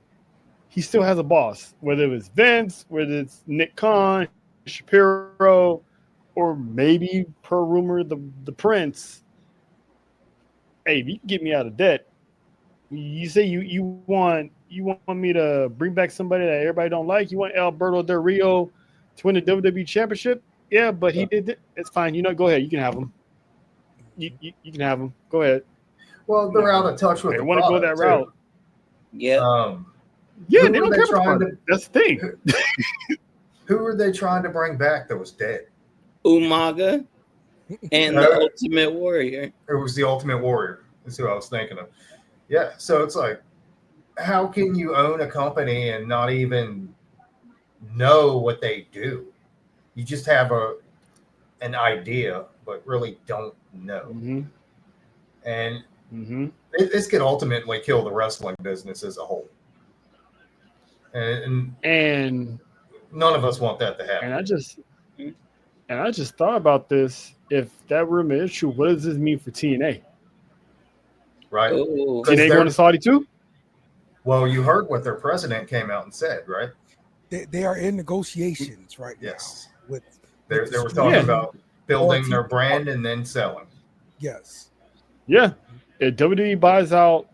he still has a boss, whether it was Vince, whether it's Nick Khan, Shapiro, or maybe, per rumor, the Prince. Hey, if you can get me out of debt, you say you want me to bring back somebody that everybody don't like. You want Alberto Del Rio to win the WWE Championship? Yeah, but he did it. It's fine. Go ahead. You can have him. You can have him. Go ahead. Well, they're out of touch with They the want to go that route. Yeah. Yeah, they don't care about the That's the thing. Who were they trying to bring back that was dead? Umaga and the Ultimate Warrior. It was the Ultimate Warrior. That's who I was thinking of. Yeah, so it's like, how can you own a company and not even know what they do? You just have an idea, but really don't know. Mm-hmm. And this could ultimately kill the wrestling business as a whole. And none of us want that to happen. And I just thought about this. If that rumor is true, what does this mean for TNA? Right? TNA going to Saudi too? Well, you heard what their president came out and said, right? They are in negotiations right now. They were talking about building their brand and then selling. Yes. Yeah. If WWE buys out,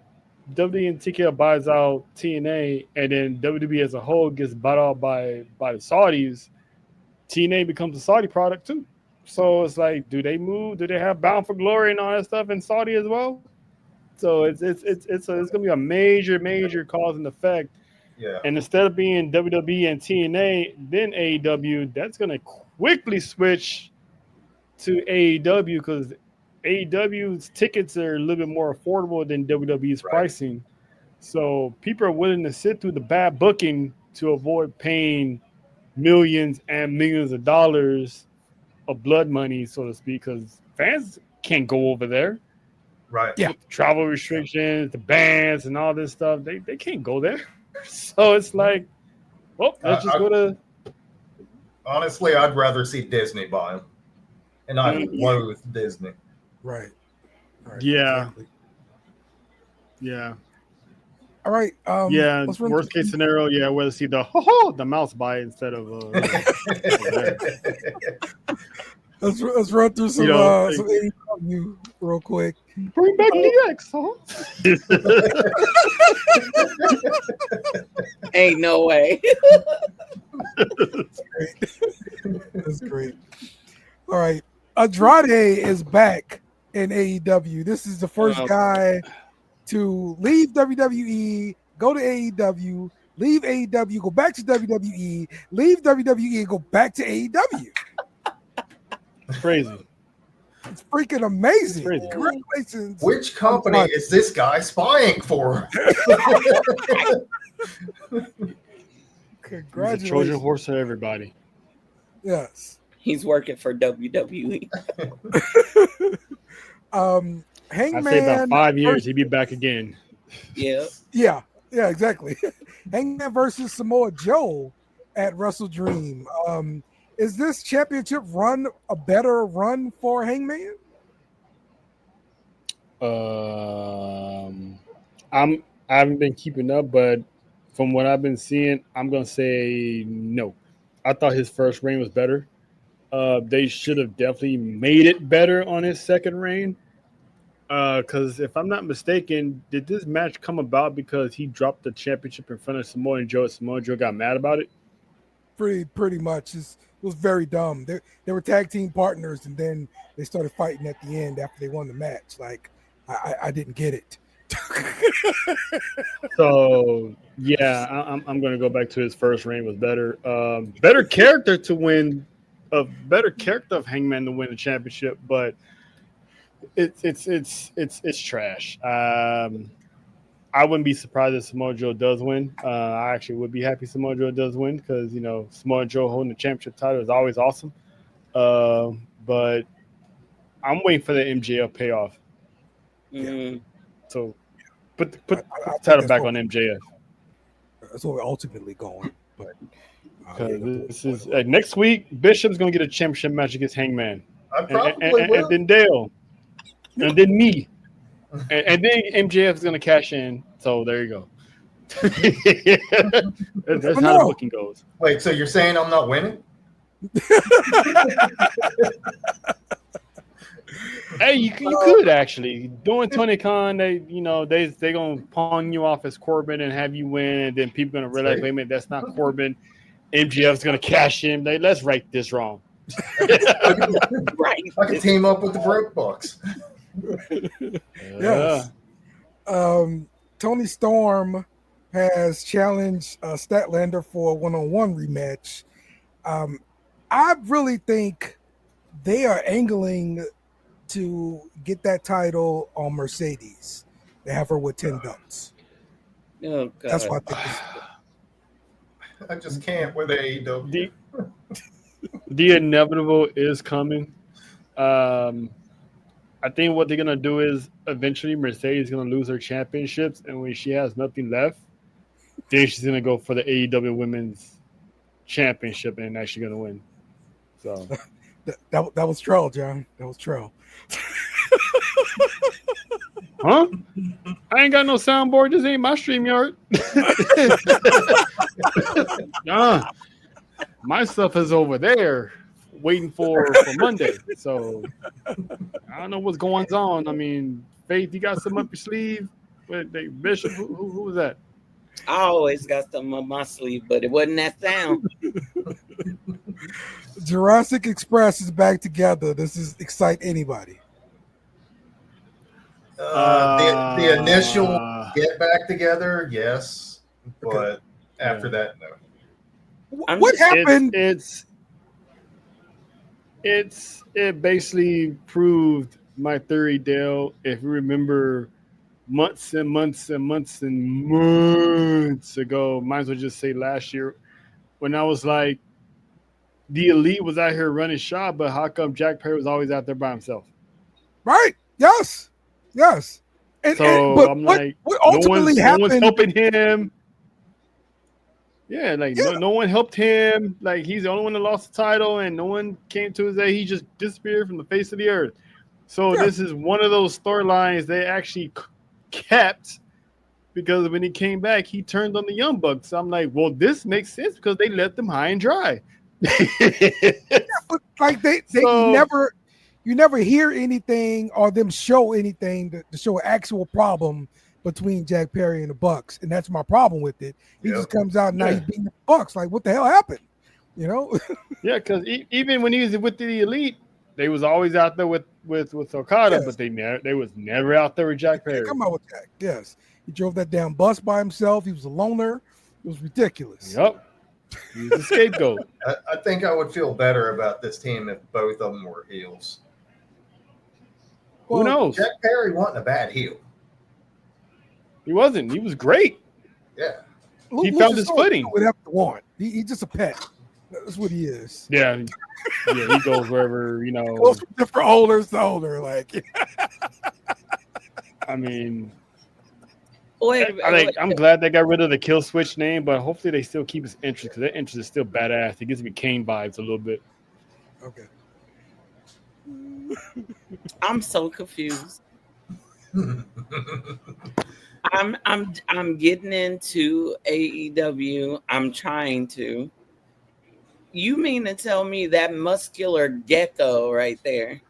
WWE and TKO buys out TNA, and then WWE as a whole gets bought out by the Saudis, TNA becomes a Saudi product too. So it's like, do they move? Do they have Bound for Glory and all that stuff in Saudi as well? So it's going to be a major cause and effect. Yeah. And instead of being WWE and TNA, then AEW, that's going to quickly switch to AEW because AEW's tickets are a little bit more affordable than WWE's pricing. So people are willing to sit through the bad booking to avoid paying millions and millions of dollars of blood money, so to speak, because fans can't go over there. Right. Yeah. With the travel restrictions, the bans, and all this stuff, they can't go there. So it's like, well, let's just go to. Honestly, I'd rather see Disney buy them, and I loathe Disney. Right. Yeah. Exactly. Yeah. All right. Yeah. Let's run Worst through- case scenario, yeah, we'll see the mouse bite instead of. Let's run through some some AEW real quick. Bring back DX, Ain't no way. That's great. All right. Andrade is back in AEW. This is the first guy to leave WWE, go to AEW, leave AEW, go back to WWE, leave WWE, and go back to AEW. Crazy. It's freaking amazing. Crazy. Congratulations. Which company is this guy spying for? Congratulations. He's a Trojan horse to everybody. Yes. He's working for WWE. Hangman. I say about 5 years, he'd be back again. Yeah. Yeah, exactly. Hangman versus Samoa Joe at Wrestle Dream. Is this championship run a better run for Hangman? I haven't been keeping up, but from what I've been seeing, I'm gonna say no. I thought his first reign was better. They should have definitely made it better on his second reign. Because if I'm not mistaken, did this match come about because he dropped the championship in front of Samoa Joe? Samoa Joe got mad about it. Pretty much. It was very dumb. They were tag team partners, and then they started fighting at the end after they won the match. Like I didn't get it. So yeah, I'm going to go back to his first reign was better. Better character to win, a better character of Hangman to win the championship, but it's trash. I wouldn't be surprised if Samoa Joe does win. I actually would be happy Samoa Joe does win because Samoa Joe holding the championship title is always awesome. But I'm waiting for the MJF payoff. Mm-hmm. So put the title back on MJF. That's what we're ultimately going. But this is next week. Bishop's gonna get a championship match against Hangman, I probably will. and then Dale, and then me, and then MJF is gonna cash in. So there you go. That's how the booking goes. Wait, so you're saying I'm not winning? Hey, you could actually doing Tony Khan. They gonna pawn you off as Corbin and have you win, and then people gonna realize, wait a minute, that's not Corbin. MJF's gonna cash in. Let's right this wrong. Right. I can team up with the Broke Bucks. Yes. Tony Storm has challenged Statlander for a one-on-one rematch. I really think they are angling to get that title on Mercedes. They have her with 10 belts. Oh, God. That's why I think I just can't with AEW. The inevitable is coming. I think what they're gonna do is eventually Mercedes is gonna lose her championships, and when she has nothing left, then she's gonna go for the AEW Women's Championship and actually gonna win. So that was troll, John. That was troll. Huh? I ain't got no soundboard. This ain't my StreamYard. My stuff is over there waiting for Monday. So I don't know what's going on. I mean, Faith, you got something up your sleeve? Bishop, who was that? I always got something up my sleeve, but it wasn't that sound. Jurassic Express is back together. This is excite anybody. The initial get back together, yes, but after that, no. What happened? It basically proved my theory, Dale. If you remember months and months and months and months ago, might as well just say last year, when I was like, the Elite was out here running shop, but how come Jack Perry was always out there by himself? Right. Yes. But I'm what ultimately happened? No one's helping him. Yeah, like no one helped him. Like he's the only one that lost the title, and no one came to his aid. He just disappeared from the face of the earth. So this is one of those storylines they actually kept, because when he came back, he turned on the Young Bucks. So I'm like, well, this makes sense because they left them high and dry. But like you never hear anything or them show anything to show an actual problem between Jack Perry and the Bucks, and that's my problem with it. He just comes out and now he's beating the Bucks. Like, what the hell happened? You know? Yeah, because even when he was with the Elite, they was always out there with Okada, but they was never out there with Jack Perry. Come out with Jack. Yes, he drove that damn bus by himself. He was a loner. It was ridiculous. Yep. He was a scapegoat. I think I would feel better about this team if both of them were heels. Who knows? Jack Perry wasn't a bad heel. He wasn't. He was great. Yeah. He found his footing. Would have to want. He's just a pet. That's what he is. Yeah. He goes wherever, you know. Goes from different holders to holder. Like, I mean, I'm glad they got rid of the Kill Switch name, but hopefully they still keep his interest, because that interest is still badass. It gives me Kane vibes a little bit. Okay. I'm so confused. I'm getting into AEW. I'm trying to. You mean to tell me that muscular gecko right there?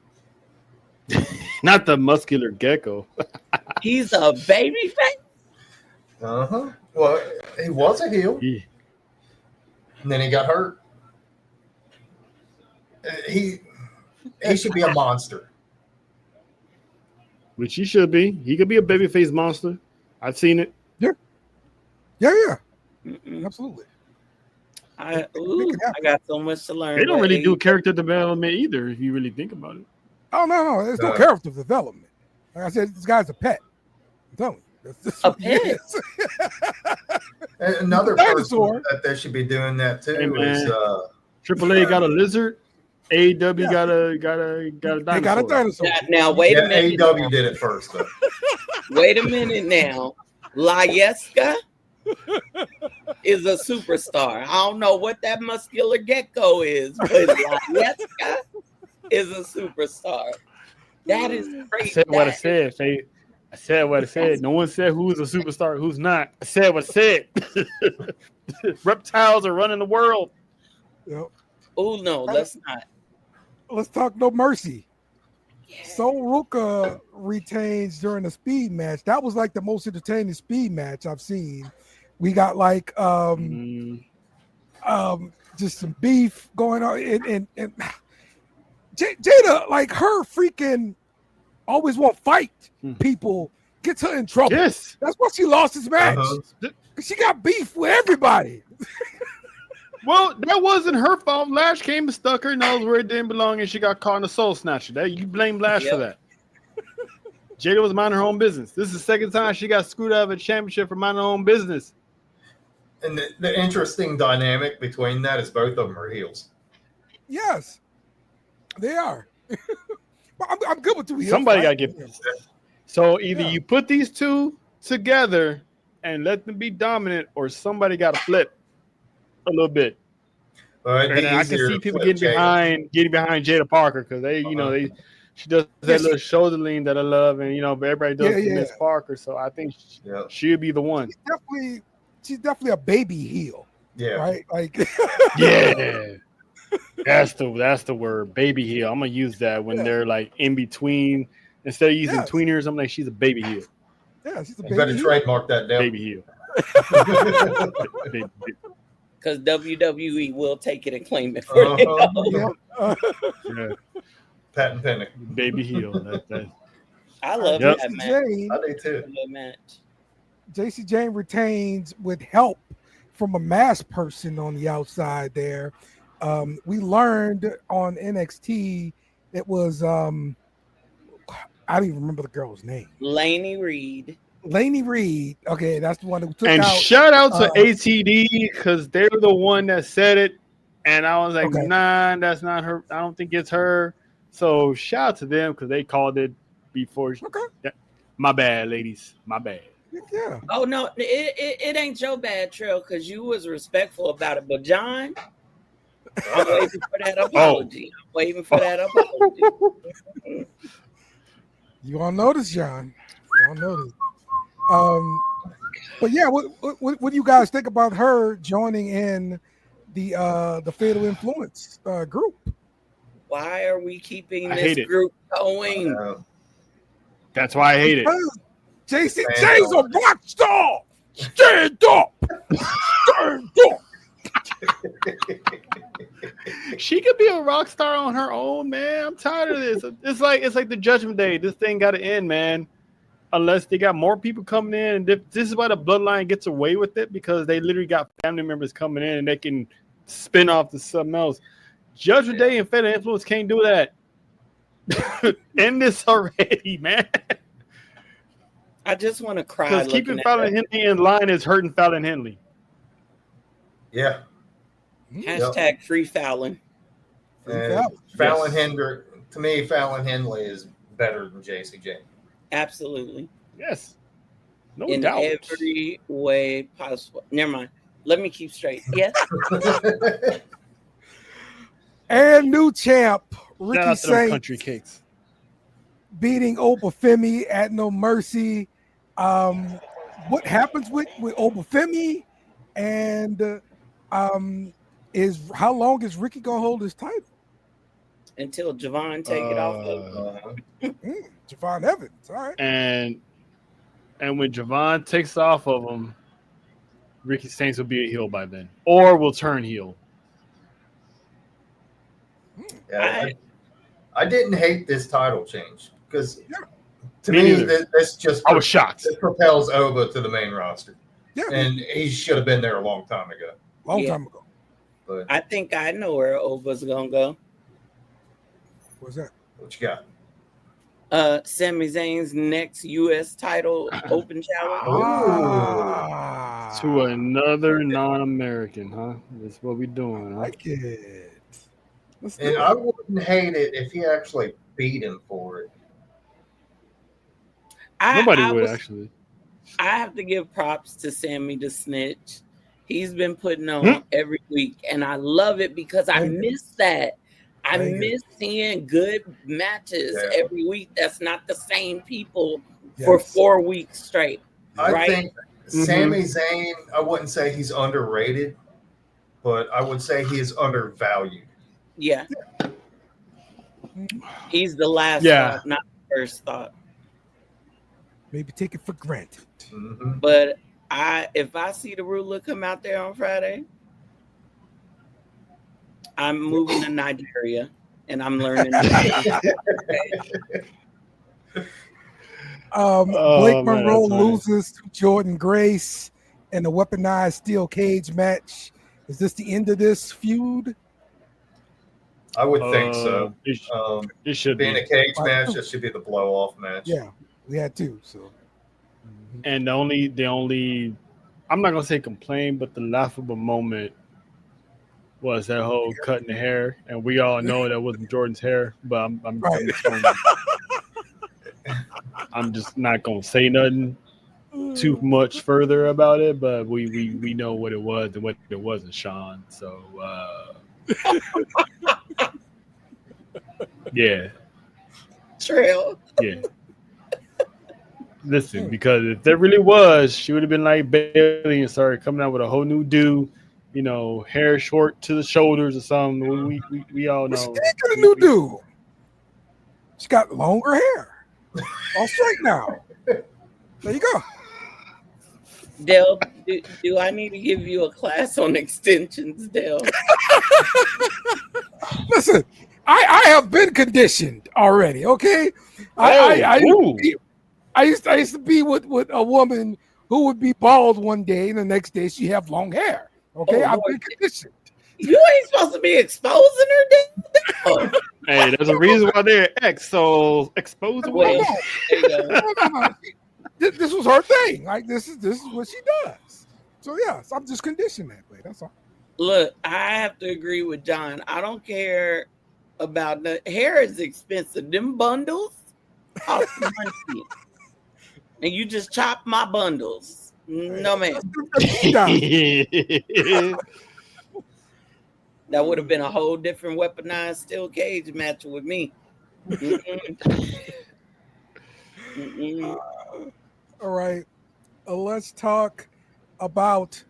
Not the muscular gecko. He's a baby face? Uh-huh. Well, he was a heel. Yeah. And then he got hurt. He should be a monster. Which he should be. He could be a babyface monster. I've seen it. Yeah. Absolutely. I got so much to learn. They don't really do character development either, if you really think about it. Oh, no. There's no character development. Like I said, this guy's a pet. I'm telling you. That's a pet? Another person that they should be doing that too is AAA got a lizard. AEW got a dinosaur. They got a dinosaur. Now wait a minute. AEW did it first, though. Wait a minute now. Layeska is a superstar. I don't know what that muscular gecko is, but Layeska is a superstar. That is great. I said what I said, Faye. I said what I said. No one said who's a superstar, who's not. I said what I said. Reptiles are running the world. Yep. Oh no, let's not. Let's talk No Mercy. Yeah. Sol Ruka retains during the speed match. That was like the most entertaining speed match I've seen. We got like just some beef going on, and Jada, like, her freaking always want to fight people, gets her in trouble. Yes, that's why she lost this match. She got beef with everybody. Well, that wasn't her fault. Lash came and stuck her nose where it didn't belong, and she got caught in a soul snatcher. That you blame Lash for that. Jada was minding her own business. This is the second time she got screwed out of a championship for minding her own business. And the interesting dynamic between that is both of them are heels. Yes, they are. I'm good with 2 heels. Somebody got to get this. So either you put these two together and let them be dominant, or somebody got to flip a little bit. And I can see people getting behind Jada Parker, because she does that little shoulder lean that I love, and but everybody does Miss Parker, so I think she'll be the one. She's definitely a baby heel. Yeah. Right? Like yeah. That's the word, baby heel. I'm gonna use that when they're like in between. Instead of using tweeners, I'm like, she's a baby heel. Yeah, she's a baby heel. You better trademark that down. Baby heel. Baby heel. Because WWE will take it and claim it for Yeah. Patent pending. Baby heel. I love Yep. that match. Jane, I do too. Good match. JC Jane retains with help from a masked person on the outside there. We learned on NXT it was I don't even remember the girl's name. Laney Reed. Laney Reed. Okay, that's the one who took And out. shout out to ATD because they're the one that said it. And I was like, Okay. nah, that's not her. I don't think it's her. So shout out to them because they called it before. Okay. Yeah. My bad, ladies. My bad. Yeah. Oh no, it ain't your bad, Trail, because you was respectful about it. But John, I'm waiting for that apology. I'm waiting for that apology. You all notice, John. You all notice. But yeah, what do you guys think about her joining in the Fatal Influence group? Why are we keeping I this hate it. group going? That's why I hate it. Because JC J's a rock star. Stand up. Stand up. She could be a rock star on her own, man. I'm tired of this. It's like the Judgment Day. This thing got to end, man. Unless they got more people coming in, and this is why the Bloodline gets away with it because they literally got family members coming in and they can spin off to something else. Judgment Day and Fatal Influence can't do that. End this already, man. I just want to cry. Because keeping Fallon Henley in line is hurting Fallon Henley. Yeah. Hashtag free Fallon. Fallon Henry, to me, Fallon Henley is better than JC Jane. Absolutely. Yes. No in doubt. every way possible. Never mind. Let me keep straight. Yes. And new champ Ricky Shout out to them Saints country cakes. beating Obafemi at No Mercy. What happens with Obafemi, and is how long is Ricky gonna hold his title? Until Javon take it off of Javon Evans. All right. And when Javon takes off of him, Ricky Saints will be a heel by then, or will turn heel. Yeah, I didn't hate this title change because to Me me neither. this just I was shocked. It propels Oba to the main roster. Yeah. And he should have been there a long time ago. Long time ago. But I think I know where Oba's gonna go. What's that? What you got? Sami Zayn's next U.S. title open challenge. To another non-American, huh? That's what we doing, huh? Like it. And I wouldn't hate it if he actually beat him for it. Nobody would actually. I have to give props to Sammy the Snitch. He's been putting on every week, and I love it because I miss that. I miss seeing good matches every week. That's not the same people for 4 weeks straight. I think Sami Zayn, I wouldn't say he's underrated, but I would say he is undervalued. Yeah. He's the last thought, not the first thought. Maybe take it for granted. Mm-hmm. But if I see the ruler come out there on Friday, I'm moving to Nigeria and I'm learning. Blake Monroe loses to Jordan Grace in a weaponized steel cage match. Is this the end of this feud? I would think so. It should be in be a cage match. That should be the blow-off match. Yeah, we had two. So, and the only, I'm not gonna say complain, but the laughable moment was that whole cutting the hair, and we all know that wasn't Jordan's hair. But I'm just not gonna say nothing too much further about it. But we know what it was and what it wasn't, Sean. So. Yeah. Trail. Yeah. Listen, because if there really was, she would have been like Bailey and started coming out with a whole new do, hair short to the shoulders or something. We all know. She did get a new do. She got longer hair. All straight now. There you go. Dale, do I need to give you a class on extensions, Dale? Listen, I have been conditioned already. Okay, I used to be with a woman who would be bald one day, and the next day she have long hair. Okay, Oh, I've Lord. been conditioned. You ain't supposed to be exposing her, then. Oh, Hey, there's a reason why they're X. So expose the wait. way. There you go. No. This was her thing. Like this is what she does. So yes, I'm just conditioned that way. That's all. Look, I have to agree with John. I don't care about the hair is expensive. Them bundles cost money. And you just chop my bundles. No, man. That would have been a whole different weaponized steel cage match with me. All right. Let's talk about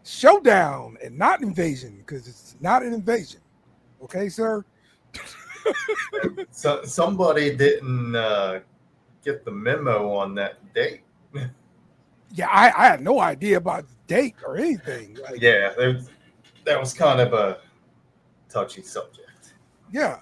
Showdown and not Invasion because it's not an invasion. Okay, sir? So somebody didn't get the memo on that date. Yeah, I had no idea about the date or anything. Like, Yeah, that was kind of a touchy subject. yeah.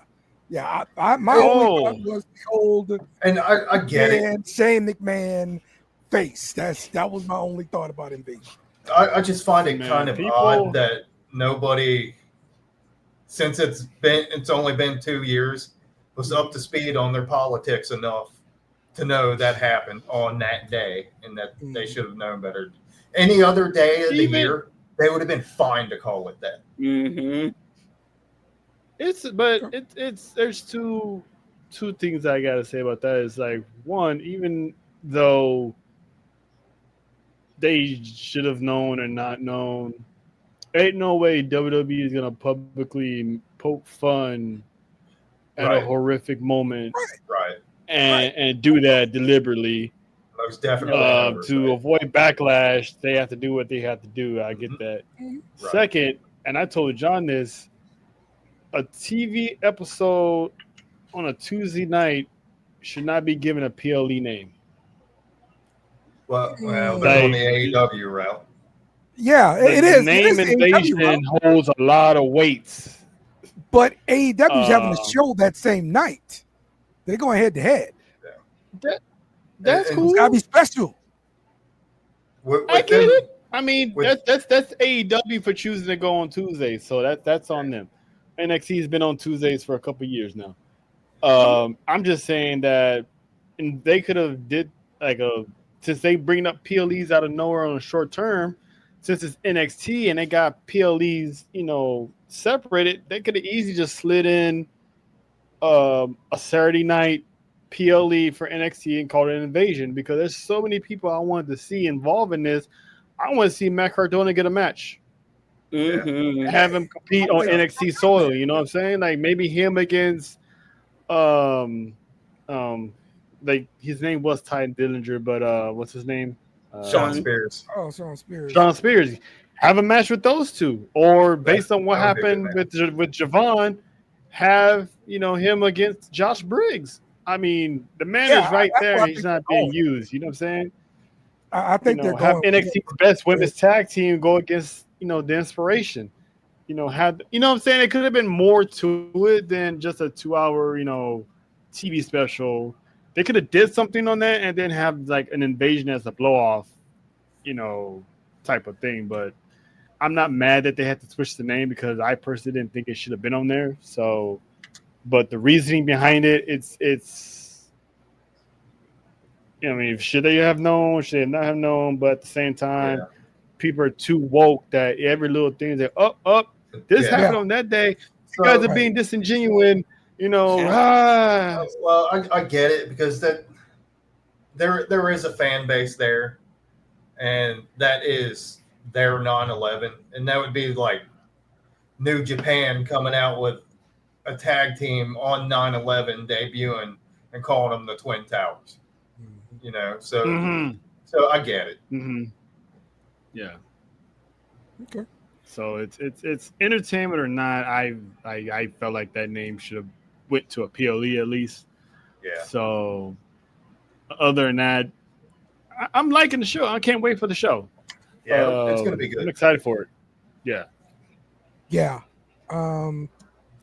My only thought was the old And I get it. Shane McMahon face. That was my only thought about Invasion. I just find it kind of odd that nobody, since it's only been 2 years, was up to speed on their politics enough to know that happened on that day, and that they should have known better. Any other day of the year, they would have been fine to call it that. Mm-hmm. There's two things I gotta say about that. Is like, one, even though they should have known or not known, ain't no way WWE is gonna publicly poke fun at a horrific moment, Right. And do that deliberately. Most definitely. To avoid backlash, they have to do what they have to do. I get that. Right. Second, and I told John this, a TV episode on a Tuesday night should not be given a PLE name. Well, they're on the AEW route. Yeah, it is. The name Invasion holds a lot of weights. But AEW's having a show that same night. They're going head to head. That's cool. It's gotta be special. I get it. I mean, that's AEW for choosing to go on Tuesdays, so that's on them. NXT's been on Tuesdays for a couple of years now. I'm just saying that, and they could have did like since they bring up PLEs out of nowhere on a short term, since it's NXT and they got PLEs, separated, they could have easily just slid in a Saturday night PLE for NXT and called it an Invasion, because there's so many people I wanted to see involved in this. I want to see Matt Cardona get a match. Mm-hmm. Have him compete on NXT soil, you know what I'm saying? Like maybe him against like his name was Ty Dillinger, but what's his name? Sean Spears. Oh, Sean Spears. Sean Spears. Have a match with those two. Or based on what happened with Javon, have him against Josh Briggs. I mean, the man is right there. He's not being used. You know what I'm saying? I think they're have going NXT's best women's tag team go against the Inspiration. What I'm saying? It could have been more to it than just a 2-hour TV special. They could have did something on that and then have like an Invasion as a blow off, type of thing. But I'm not mad that they had to switch the name, because I personally didn't think it should have been on there. So, but the reasoning behind it, it's. I mean, should they have known? Should they not have known? But at the same time, people are too woke that every little thing is like, this happened on that day. You guys are being disingenuous. Well, I get it, because there is a fan base there, and that is their 9/11, and that would be like New Japan coming out with a tag team on 9/11 debuting and calling them the Twin Towers. So I get it. Mm-hmm. Yeah. Okay. So it's entertainment or not. I felt like that name should have went to a PLE at least. Yeah. So other than that, I'm liking the show. I can't wait for the show. Yeah, it's gonna be good. I'm excited for it. Yeah. Yeah.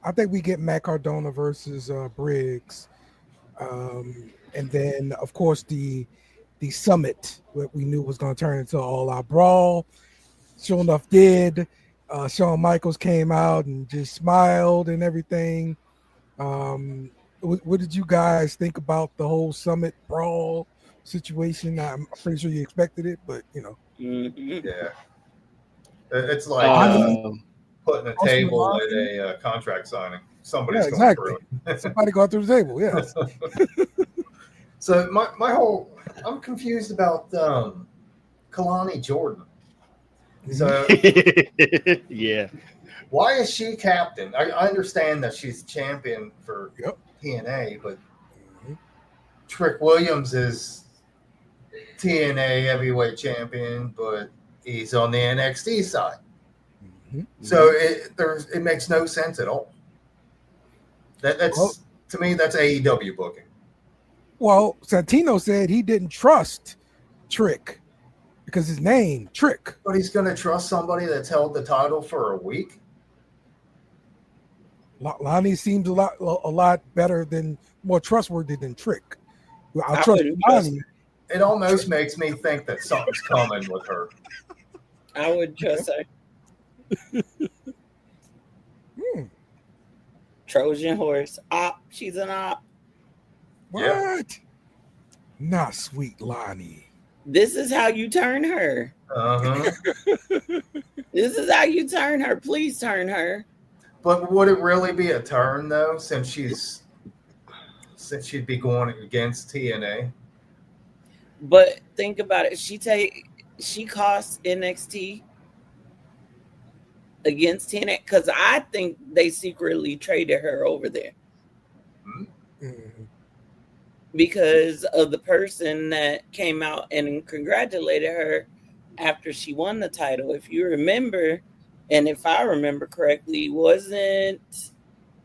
I think we get Matt Cardona versus Briggs, and then of course the summit, what we knew was going to turn into All Out Brawl. Sure enough, did. Shawn Michaels came out and just smiled and everything. What did you guys think about the whole summit brawl situation? I'm pretty sure you expected it, but Mhm. Yeah, it's like putting a table at a contract signing. Somebody's going through it. Somebody going through the table. Yes. So my whole, I'm confused about Kalani Jordan. So yeah, why is she captain? I understand that she's champion for TNA, but Trick Williams is TNA heavyweight champion, but he's on the NXT side. So it makes no sense at all. That's to me, that's AEW booking. Well, Santino said he didn't trust Trick because his name, Trick. But he's going to trust somebody that's held the title for a week? Lonnie seems a lot better more trustworthy than Trick. I'll trust Lonnie. It almost makes me think that something's coming with her. I would trust her. Trojan horse. Op. She's an op. What? Yeah. Not sweet Lonnie. This is how you turn her. This is how you turn her. Please turn her. But would it really be a turn though, since she'd be going against TNA? But think about it. She cost NXT against TNA because I think they secretly traded her over there. Because of the person that came out and congratulated her after she won the title. If you remember, and if I remember correctly, wasn't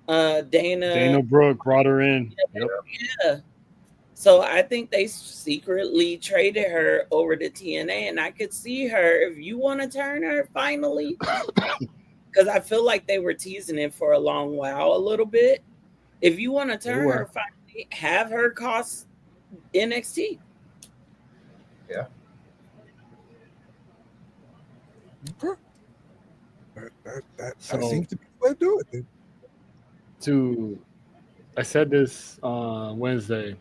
Dana Brooke brought her in. Yeah. So I think they secretly traded her over to TNA, and I could see her, if you want to turn her finally, because I feel like they were teasing it for a long while, a little bit. If you want to turn her finally, have her cost NXT. Yeah. That seems to be the way to do it. I said this on Wednesday.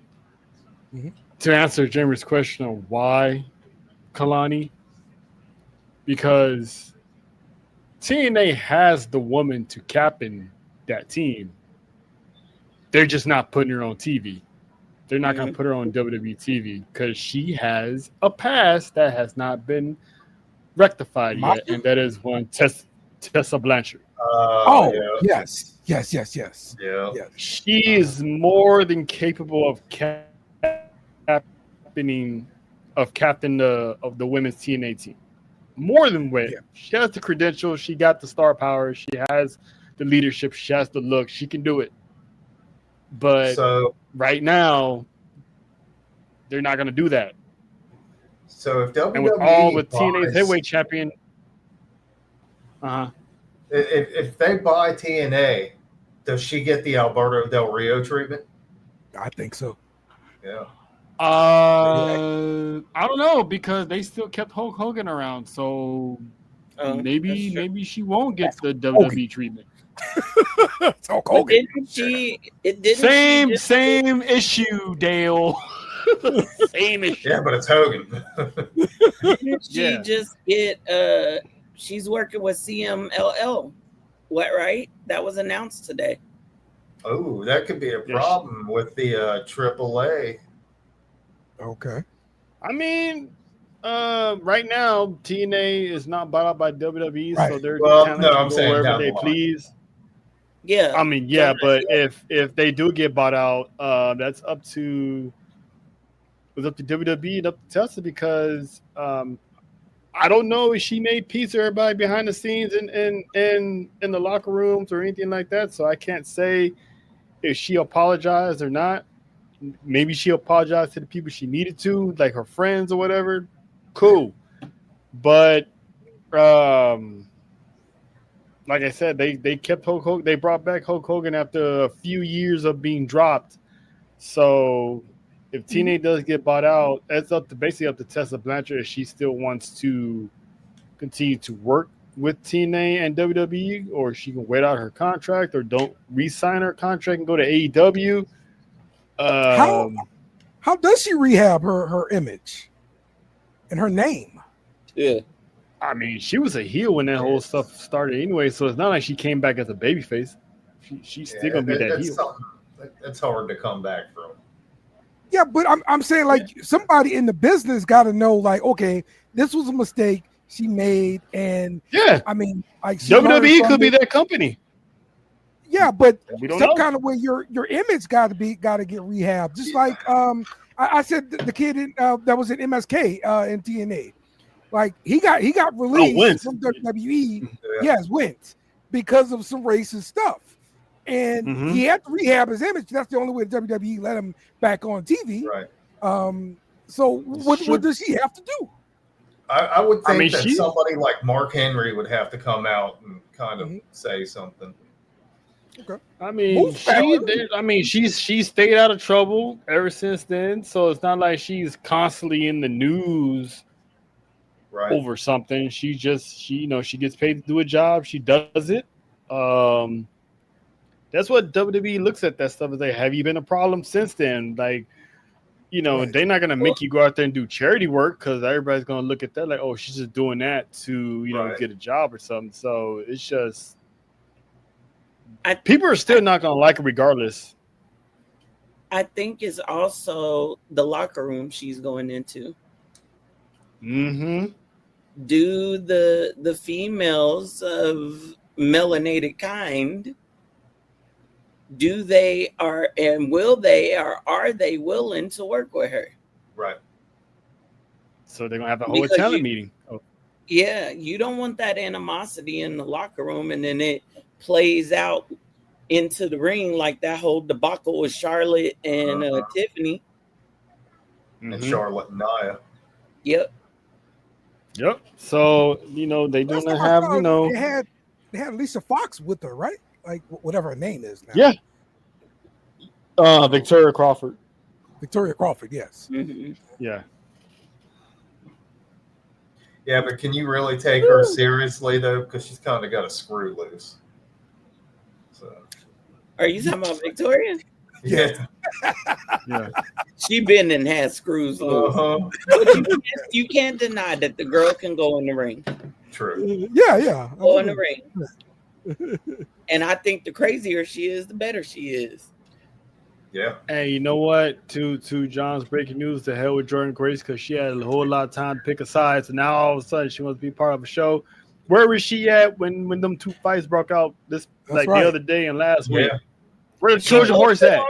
To answer Jamer's question of why Kalani, because TNA has the woman to captain that team. They're just not putting her on TV. They're not going to put her on WWE TV because she has a past that has not been rectified yet, and that is one Tessa Blanchard. Yes. Yeah. She is more than capable of captain of the women's TNA team. More than what she has the credentials, she got the star power, she has the leadership, she has the look, she can do it. But right now, they're not going to do that. So if WWE and with TNA's heavyweight champion, if they buy TNA, does she get the Alberto Del Rio treatment? I think so. Yeah. I don't know because they still kept Hulk Hogan around, so maybe she won't get the WWE treatment. Hulk Hogan. Same issue, Dale. Same issue. Yeah, but it's Hogan. Didn't she just get? She's working with CMLL. What? Right? That was announced today. Oh, that could be a problem with the AAA. Okay. I mean, right now TNA is not bought out by WWE, so they're kind of go wherever they please. Yeah. I mean, but if they do get bought out, that's up to WWE and up to Tessa because I don't know if she made peace with everybody behind the scenes in the locker rooms or anything like that. So I can't say if she apologized or not. Maybe she apologized to the people she needed to, like her friends or whatever. Cool. But like I said, they kept Hulk Hogan. They brought back Hulk Hogan after a few years of being dropped. So if TNA does get bought out, it's basically up to Tessa Blanchard if she still wants to continue to work with TNA and WWE, or she can wait out her contract, or don't re-sign her contract and go to AEW. How does she rehab her image and her name? Yeah. I mean, she was a heel when that whole stuff started anyway, so it's not like she came back as a babyface. She's still gonna be that heel. That's hard to come back from. Yeah, but I'm saying like somebody in the business got to know like, okay, this was a mistake she made, and I mean, like WWE could be that company. Yeah, but some kind of way your image got to get rehabbed. Just like I said, the kid that was in MSK in TNA, like he got released from WWE. Yes, went because of some racist stuff, and he had to rehab his image. That's the only way WWE let him back on TV. Right. So what does she have to do? I would think that somebody like Mark Henry would have to come out and kind of say something. Okay. I mean, she's stayed out of trouble ever since then, so it's not like she's constantly in the news over something. She gets paid to do a job. She does it. That's what WWE looks at that stuff. Is like, have you been a problem since then? Like, they're not gonna make you go out there and do charity work because everybody's gonna look at that like, oh, she's just doing that to get a job or something. So it's just. People are still not going to like her regardless. I think it's also the locker room she's going into. Mm-hmm. Do the females of melanated kind, do they are and will they or are they willing to work with her? Right. So they're going to have a whole talent meeting. Oh. Yeah, you don't want that animosity in the locker room, and then it plays out into the ring like that whole debacle with Charlotte and Tiffany. And Charlotte and Nia. Yep. So, they do not have, They had Lisa Fox with her, right? Like whatever her name is now. Yeah. Victoria Crawford. Victoria Crawford, yes. Mm-hmm. Yeah. Yeah, but can you really take her seriously though? Because she's kind of got a screw loose. So. Are you talking about Victoria? Yeah. Yeah. She been and had screws loose. But you can't deny that the girl can go in the ring. True. Yeah. Go in the ring. And I think the crazier she is, the better she is. Yeah. Hey, you know what? To John's breaking news, to hell with Jordan Grace, because she had a whole lot of time to pick a side. So now all of a sudden she wants to be part of a show. Where was she at when them two fights broke out the other day and last week? Where the Trojan horse at?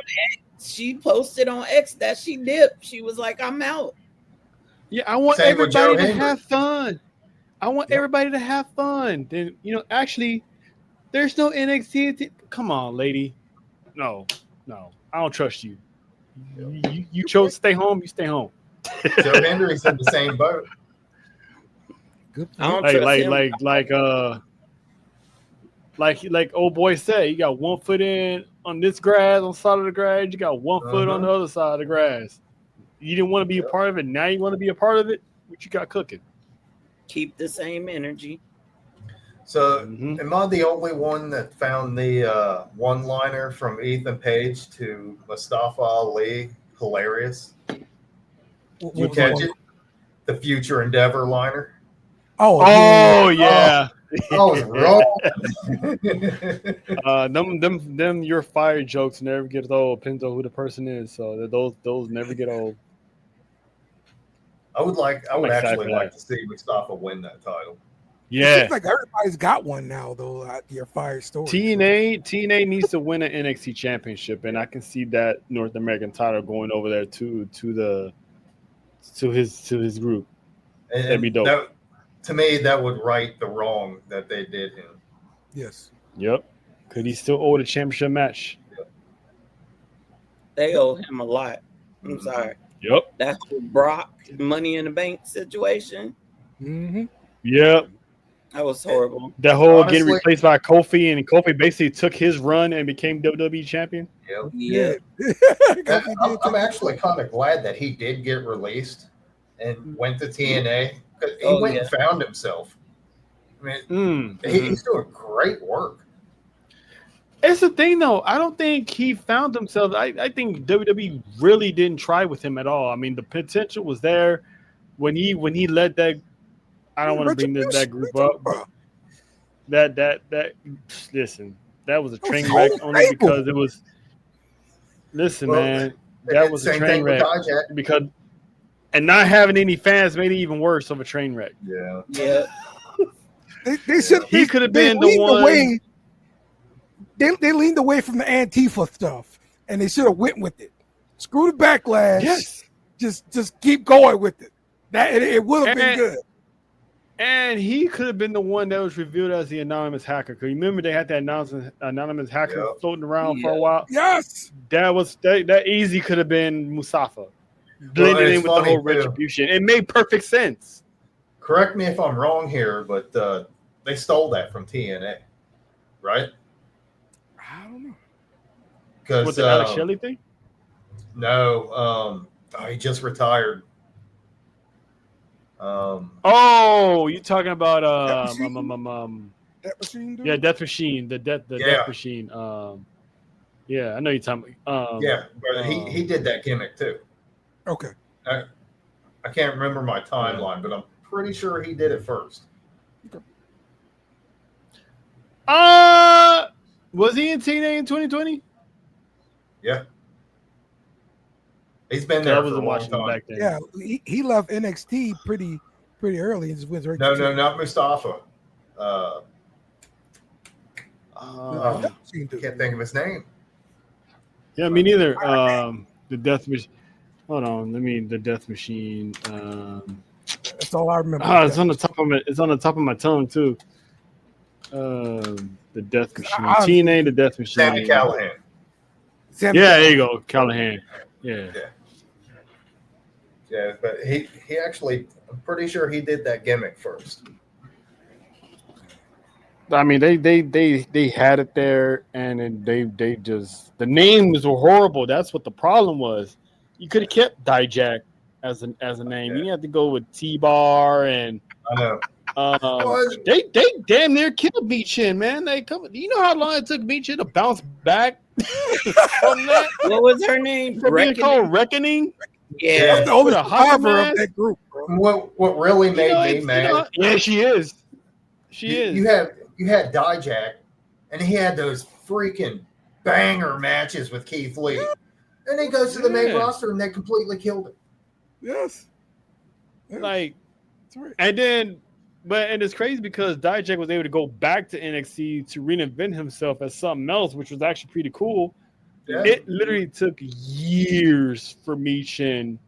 She posted on X that she dipped. She was like, I'm out. Yeah, I want everybody to have fun. I want everybody to have fun. Then, actually, there's no NXT. Come on, lady. No. I don't trust you. You chose to stay home. You stay home. Joe Hendry's in the same boat. Good. I don't trust him. Like old boy said, you got 1 foot in on this grass, on the side of the grass. You got 1 foot on the other side of the grass. You didn't want to be a part of it. Now you want to be a part of it. What you got cooking? Keep the same energy. So, am I the only one that found the one-liner from Ethan Page to Mustafa Ali hilarious? You catch it? The Future Endeavor liner. Oh yeah. I was wrong. Them your fire jokes never get old. Depends on who the person is. So those never get old. I would actually like to see Mustafa win that title. Yeah, it seems like everybody's got one now, though. Your fire story. TNA needs to win an NXT championship, and I can see that North American title going over there to his group. And that'd be dope. To me, that would right the wrong that they did him. Yes. Yep. Could he still owe the championship match? Yep. They owe him a lot. I'm sorry. Yep. That's the Brock Money in the Bank situation. Mm-hmm. Yep. That was horrible. That whole getting Honestly- replaced by Kofi, and Kofi basically took his run and became WWE champion. Yep. Yeah. I'm actually kind of glad that he did get released and went to TNA. 'Cause he Oh, went yeah. and found himself. I mean, he's doing great work. It's the thing, though. I don't think he found himself. I think WWE really didn't try with him at all. I mean, the potential was there when he led that. I don't want to bring that group up. That listen, that was a train wreck only because it was. Listen, Well, man, that was a Same train thing with wreck Dijak. because, and not having any fans made it even worse of a train wreck. Yeah. Yeah. They should. He could have been the one. Away, they leaned away from the Antifa stuff, and they should have went with it. Screw the backlash. Yes. Just keep going with it. That it would have been good. And he could have been the one that was revealed as the anonymous hacker. Because remember they had that anonymous hacker floating around for a while. Yes, that easy could have been Mustafa. Blended in with the whole retribution. It made perfect sense. Correct me if I'm wrong here, but they stole that from TNA, right? I don't know. Because With the Alex Shelley thing? No, he just retired. You talking about Death Machine, dude? yeah, Death Machine, the Death Machine. Yeah, I know you're talking. Yeah, but he did that gimmick too. Okay. I can't remember my timeline, but I'm pretty sure he did it first. Was he in TNA in 2020? Yeah, he's been there. I for wasn't a long watching him time. back then. Yeah, he left NXT pretty early and just went right. No, to not Mustafa. Death Machine, dude. Can't think of his name. Yeah, me neither. The Death Machine. Hold on, the Death Machine. That's all I remember. It's on the top of it. It's on the top of my tongue too. The Death Machine. TNA, the Death Machine. Sammy Callahan. There you go, Callahan. Yeah. Yeah, but he actually, I'm pretty sure he did that gimmick first. I mean, they had it there, and they just the names were horrible. That's what the problem was. You could have kept Dijak as a name. You had to go with T-Bar and I know. they damn near killed Meechin, man. You know how long it took Meechin to bounce back from that? What was her name? For being called Reckoning. Yeah. That's the only With a hockey survivor of mask? that group, bro. What really made me mad? Yeah, she is. She is. You had Dijak, and he had those freaking banger matches with Keith Lee, and he goes to the main roster and they completely killed him. Yes. Like, That's right. and it's crazy because Dijak was able to go back to NXT to reinvent himself as something else, which was actually pretty cool. Yeah. It literally took years for Meechin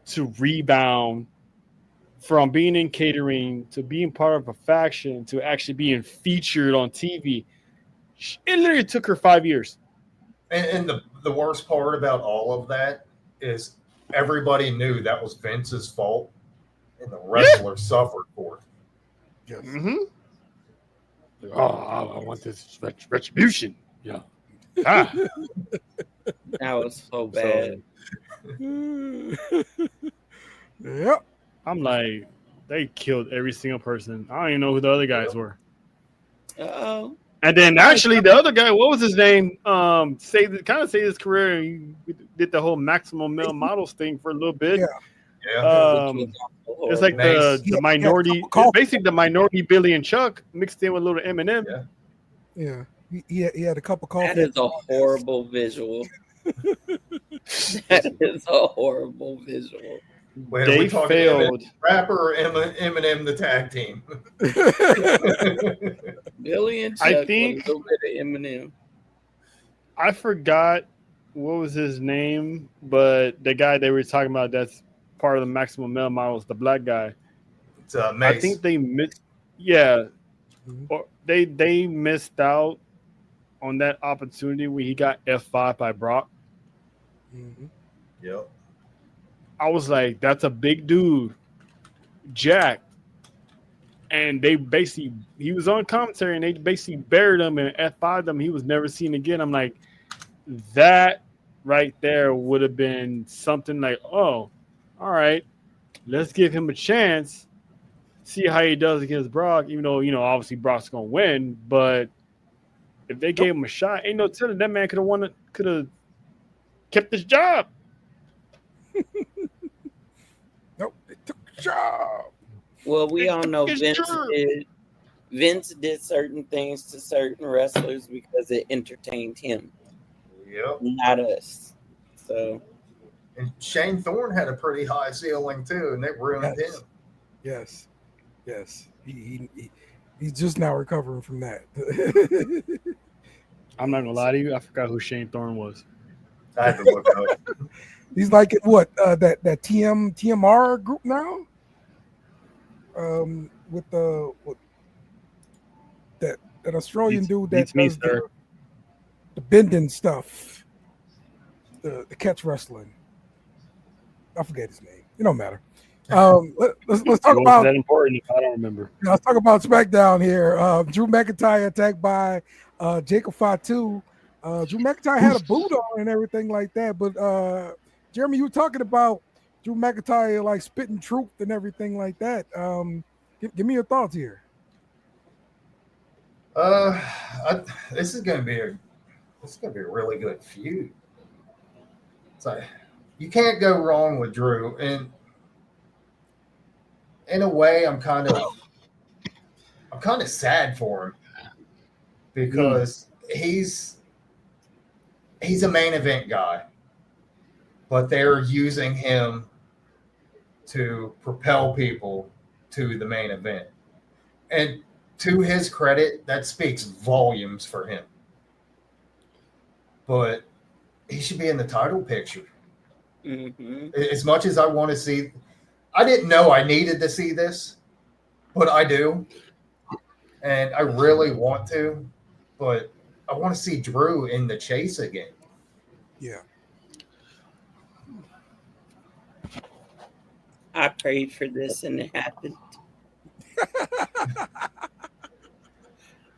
to rebound from being in catering to being part of a faction to actually being featured on TV. It literally took her 5 years. And the worst part about all of that is everybody knew that was Vince's fault, and the wrestler suffered for it. Yes. Mm-hmm. I want this retribution. Yeah. Ah. That was so bad. Yep. I'm like, they killed every single person. I don't even know who the other guys were. Uh-oh. And then actually the other guy, what was his name? Saved his career. He did the whole Maximum Male Models thing for a little bit. Yeah. It's like the minority, basically the minority Billy and Chuck mixed in with a little Eminem. Yeah. He had a cup of coffee. That is a horrible visual. That is a horrible visual. Wait, They failed. Rapper Eminem, the tag team. Billy and Chuck I think with a little bit of Eminem. I forgot what was his name, but the guy they were talking about that's part of the Maximum Male Models, the black guy. It's Mace. I think they missed. Yeah, or they missed out on that opportunity where he got F5 by Brock. Mm-hmm. Yep. I was like, that's a big dude, Jack. And he was on commentary and they basically buried him and F5'd him. He was never seen again. I'm like, that right there would have been something like, oh, all right, let's give him a chance, see how he does against Brock, even though, obviously Brock's going to win. But if they gave him a shot, ain't no telling that man could have kept his job. Nope, it took a job. Well, we all know Vince did certain things to certain wrestlers because it entertained him. Yep. Not us. So. And Shane Thorne had a pretty high ceiling too, and it ruined him. Yes. He's just now recovering from that. I'm not gonna lie to you, I forgot who Shane Thorne was. I had to look it up. He's like what that TMR group now. With that Australian dude that does the bending stuff, the catch wrestling. I forget his name. It don't matter. Let's talk about that important if I don't remember. Let's talk about SmackDown here. Drew McIntyre attacked by Jacob Fatu. Drew McIntyre had a boot on and everything like that, but Jeremy, you were talking about Drew McIntyre like spitting truth and everything like that. Give me your thoughts here. This is going to be a really good feud. It's like you can't go wrong with Drew, and in a way, I'm kind of sad for him because he's a main event guy, but they're using him to propel people to the main event. And to his credit, that speaks volumes for him. But he should be in the title picture. Mm-hmm. As much as I want to see, I didn't know I needed to see this, but I do. And I really want to, but I want to see Drew in the chase again. Yeah. I prayed for this and it happened.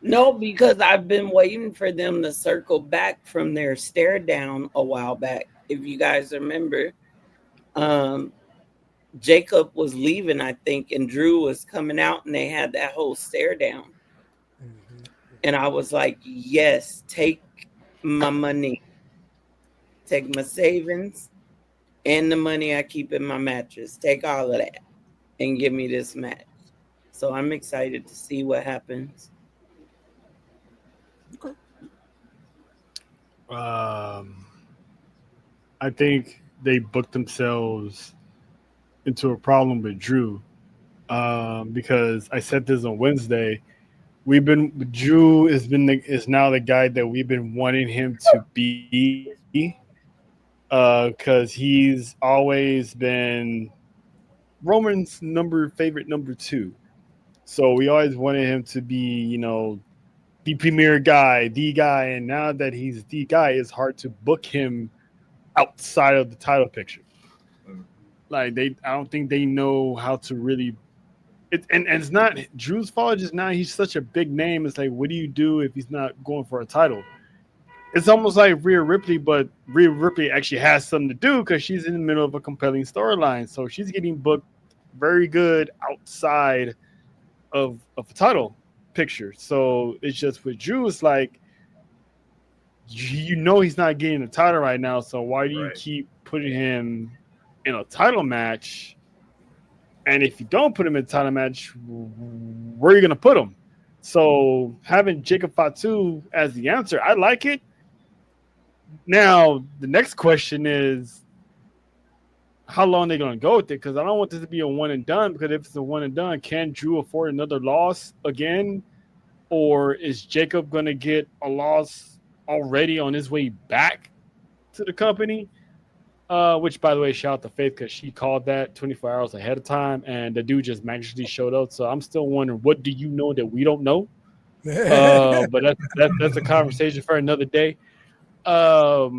No, because I've been waiting for them to circle back from their stare down a while back. If you guys remember, Jacob was leaving, I think, and Drew was coming out and they had that whole stare down. Mm-hmm. And I was like, yes, take my money, take my savings and the money I keep in my mattress. Take all of that and give me this match. So I'm excited to see what happens. Okay. I think they booked themselves into a problem with Drew because I said this on Wednesday. Drew is now the guy that we've been wanting him to be because he's always been Roman's favorite number 2. So we always wanted him to be, the premier guy, the guy. And now that he's the guy, it's hard to book him outside of the title picture. Like I don't think they know how to really. And it's not Drew's fault. Just now he's such a big name. It's like, what do you do if he's not going for a title? It's almost like Rhea Ripley, but Rhea Ripley actually has something to do because she's in the middle of a compelling storyline. So she's getting booked very good outside of a title picture. So it's just with Drew, it's like, he's not getting a title right now. So why do you keep putting him in a title match? And if you don't put him in a title match, where are you going to put him? So having Jacob Fatu as the answer, I like it. Now, the next question is, how long are they going to go with it? Because I don't want this to be a one and done, because if it's a one and done, can Drew afford another loss again? Or is Jacob going to get a loss already on his way back to the company? Which, by the way, shout out to Faith because she called that 24 hours ahead of time, and the dude just magically showed up. So I'm still wondering, what do you know that we don't know? But that's a conversation for another day. But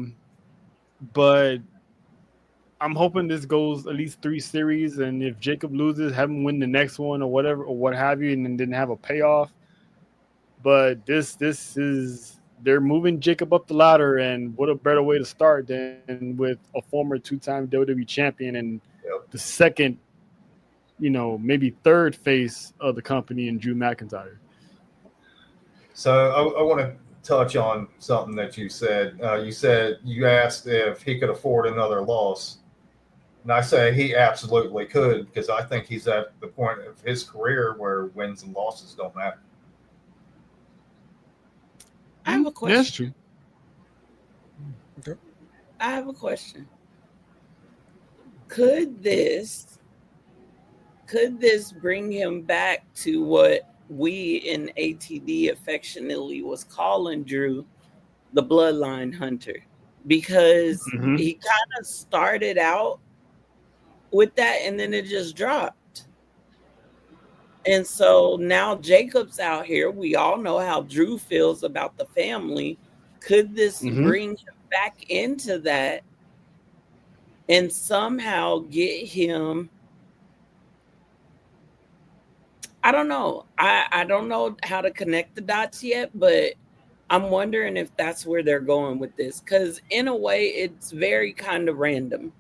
I'm hoping this goes at least 3 series, and if Jacob loses, have him win the next one or whatever or what have you, and then didn't have a payoff. But this is they're moving Jacob up the ladder, and what a better way to start than with a former 2-time WWE champion and the second, maybe third face of the company in Drew McIntyre. So I want to touch on something that you said. You asked if he could afford another loss. And I say he absolutely could, because I think he's at the point of his career where wins and losses don't matter. I have a question. That's true. Okay. I have a question. Could this bring him back to what we in ATD affectionately was calling Drew the Bloodline Hunter? Because he kind of started out with that and then it just dropped. And so now Jacob's out here. We all know how Drew feels about the family. Could this bring him back into that and somehow get him? I don't know. I don't know how to connect the dots yet, but I'm wondering if that's where they're going with this. Because in a way, it's very kind of random.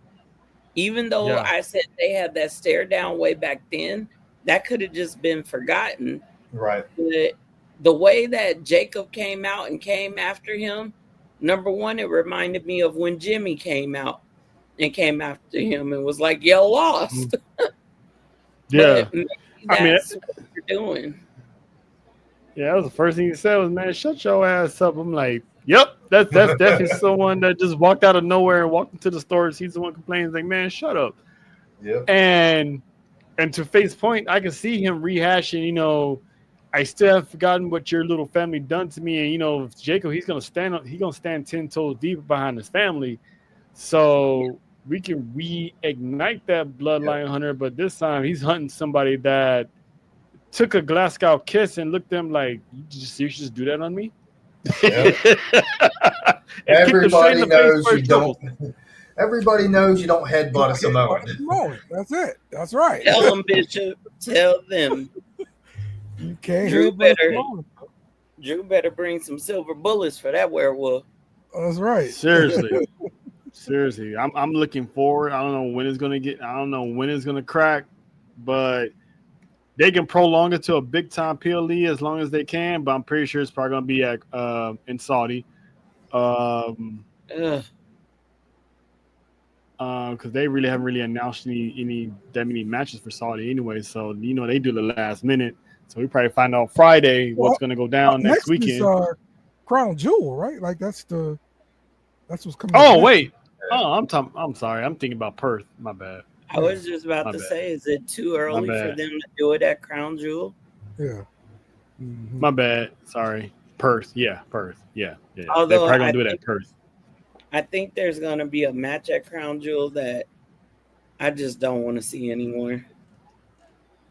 Even though I said they had that stare down way back then, that could have just been forgotten. Right. But the way that Jacob came out and came after him, number one, it reminded me of when Jimmy came out and came after him and was like, "Yo, lost." Yeah. Maybe that's what you're doing. Yeah, that was the first thing he said was, "Man, shut your ass up." I'm like, "Yep, that's definitely someone that just walked out of nowhere and walked into the store. He's the one complaining, like, man, shut up." Yep. And to Faith's point, I can see him rehashing. I still have forgotten what your little family done to me, and Jacob, he's gonna stand 10 toes deep behind his family, so we can reignite that Bloodline Hunter. But this time, he's hunting somebody that took a Glasgow kiss and looked at them like, you just do that on me? Yep. Everybody knows you don't. Everybody knows you don't headbutt a Samoan. That's it. That's right. Tell them, Bishop. Tell them. You can't. Drew better bring some silver bullets for that werewolf. That's right. Seriously. I'm looking forward. I don't know when it's gonna crack, but they can prolong it to a big time PLE as long as they can. But I'm pretty sure it's probably gonna be at in Saudi. Because they really haven't announced that many matches for Saudi anyway. So they do the last minute. So we probably find out Friday what's going to go down next weekend. Is, Crown Jewel, right? Like that's what's coming. Oh wait. Oh, I'm sorry. I'm thinking about Perth. My bad. I was just about to say, is it too early for them to do it at Crown Jewel? Yeah. My bad. Sorry. Perth. Yeah, Perth. Yeah. Although they're probably gonna do it at Perth. I think there's going to be a match at Crown Jewel that I just don't want to see anymore.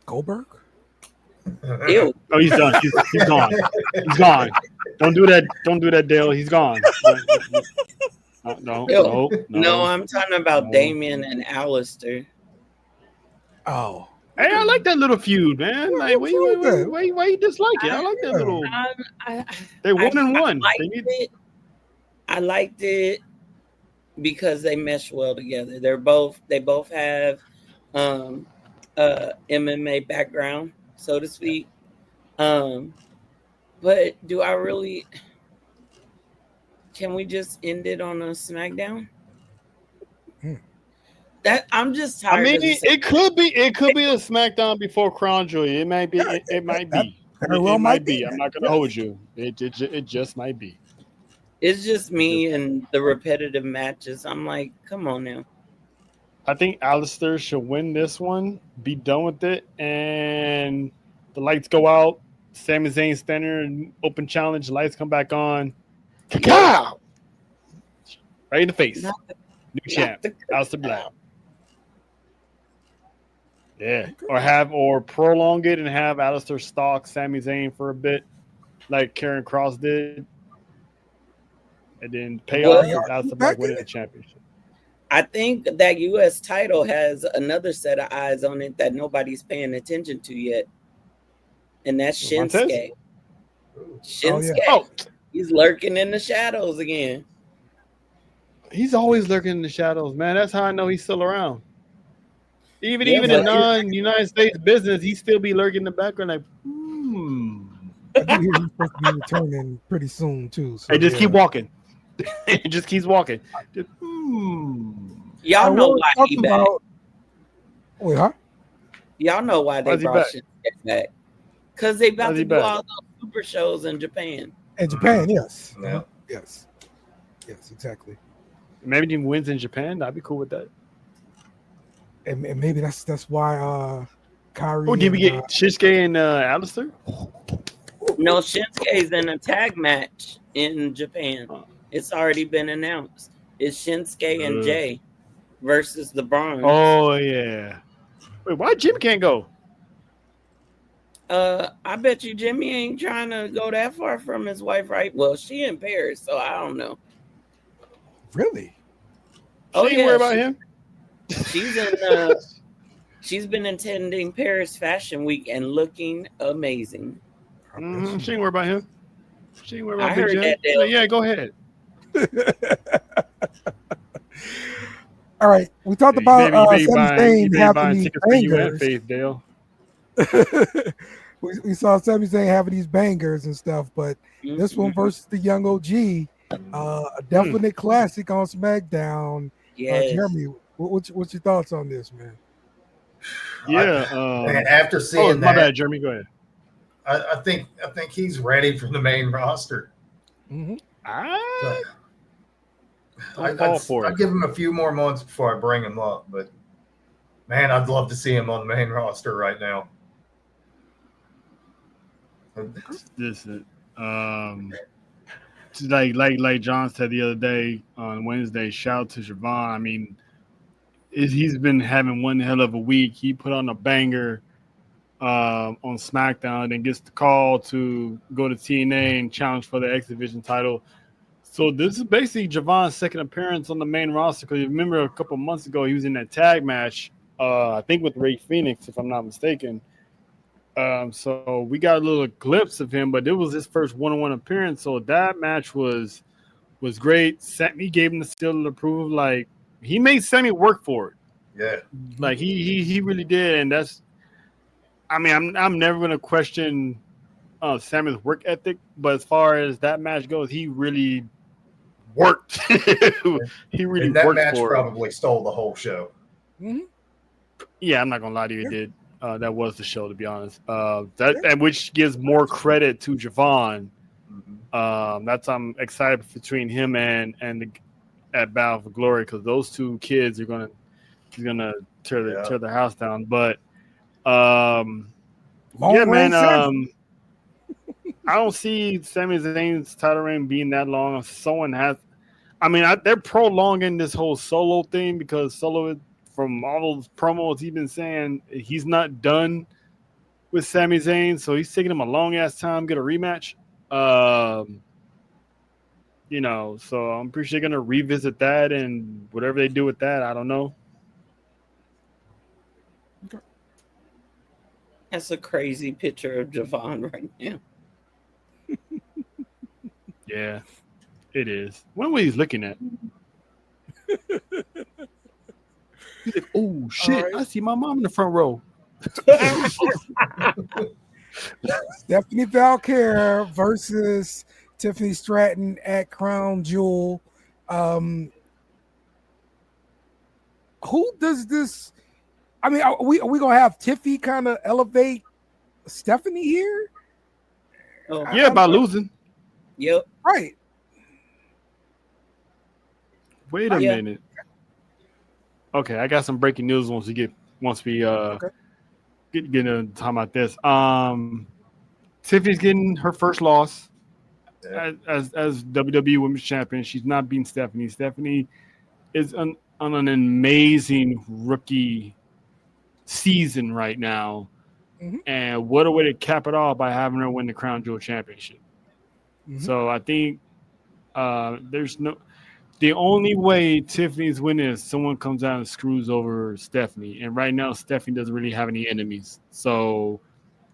Goldberg? Ew. Oh, he's done. He's gone. He's gone. Don't do that, Dale. He's gone. No, I'm talking about Damien and Alistair. Oh. Hey, I like that little feud, man. Like, why you dislike it? I like that little. They 1-1. I liked it because they mesh well together. They both have MMA background, so to speak. But do I really? Can we just end it on a SmackDown? That I'm just tired. I mean, it could be a SmackDown before Crown Jewel. It might be. It might be. It might be. I'm not gonna hold you. It just might be. It's just me and the repetitive matches. I'm like, come on now. I think Alistair should win this one, be done with it, and the lights go out. Sami Zayn standing open challenge. Lights come back on. Ka-cow! Right in the face. New champ. Alistair Black. Yeah. Or prolong it and have Alistair stalk Sami Zayn for a bit, like Karrion Kross did. And then pay off Alistair Black winning the championship. I think that U.S. title has another set of eyes on it that nobody's paying attention to yet, and that's Montez? Shinsuke. Oh, yeah. Oh, He's lurking in the shadows again. he's always lurking in the shadows, man. That's how I know he's still around. Even Yeah, in but- non-United States business, he still be lurking in the background like, I do hear he's supposed to be returning pretty soon too. So Hey, just yeah. keep walking. It just keeps walking. Just, Y'all know why he back. Wait, huh? Y'all know why they Why's he brought back? Shinsuke back. Because they about Why's to he do back? all those super shows in Japan. In Japan, yes. Yeah. Yes. Yes, exactly. Maybe he wins in Japan. I'd be cool with that. And maybe that's why Kyrie. Oh, did we get Shinsuke and Alistair? No, Shinsuke's in a tag match in Japan. It's already been announced. It's Shinsuke and Jay versus the Bronze. Oh yeah. Wait, why Jim can't go? I bet you Jimmy ain't trying to go that far from his wife, right? Well, she in Paris, so I don't know. Really? Oh, She ain't worried about him. She's in. She's been attending Paris Fashion Week and looking amazing. She ain't worried about him. She ain't worried about I Big heard Jim. that, She's like, yeah, go ahead. All right, we talked You about better be Sami buying Zayn having tickets these for you and bangers. Faith, Dale. we saw Sami Zayn having these bangers and stuff, but this one versus the Young OG, a definite classic on SmackDown. Yes. Jeremy, what's your thoughts on this, man? Yeah. And after seeing my that, bad, Jeremy. Go ahead. I think he's ready for the main roster. Mm-hmm. I'd give him a few more months before I bring him up, but man, I'd love to see him on the main roster right now. Listen, like John said the other day on Wednesday, shout out to Siobhan. I mean, he's been having one hell of a week. He put on a banger on SmackDown and gets the call to go to TNA and challenge for the X Division title. So this is basically Javon's second appearance on the main roster, because you remember a couple months ago he was in that tag match, I think with Ray Phoenix, if I'm not mistaken. So we got a little glimpse of him, but it was his first one-on-one appearance. So that match was great. Sammy gave him the seal of approval. Like, he made Sammy work for it. Yeah, like he really did, and that's. I mean, I'm never gonna question Sammy's work ethic, but as far as that match goes, he really worked. He really and that worked match for probably stole the whole show. Mm-hmm. Yeah, I'm not gonna lie to you, it did. That was the show, to be honest. And which gives more credit to Javon. I'm excited between him and at Battle for Glory, because those two kids he's gonna tear the house down. But yeah, man. I don't see Sami Zayn's title reign being that long. Someone has. I mean, they're prolonging this whole Solo thing, because Solo, from all those promos he's been saying, he's not done with Sami Zayn, so he's taking him a long ass time to get a rematch. So I'm pretty sure they're gonna revisit that, and whatever they do with that, I don't know. That's a crazy picture of Javon right now. Yeah, it is. What was he looking at? He's like, oh shit, right. I see my mom in the front row. Stephanie Valkyrie versus Tiffany Stratton at Crown Jewel. Who does this? I mean, are we gonna have Tiffy kind of elevate Stephanie here? Yeah, by losing. Yep. Right. Wait a minute. Okay, I got some breaking news once we get talking about this. Tiffany's getting her first loss as WWE Women's Champion. She's not beating Stephanie. Stephanie is on an amazing rookie season right now. Mm-hmm. And what a way to cap it off by having her win the Crown Jewel Championship. Mm-hmm. So I think The only way Tiffany's winning is someone comes out and screws over Stephanie. And right now, Stephanie doesn't really have any enemies. So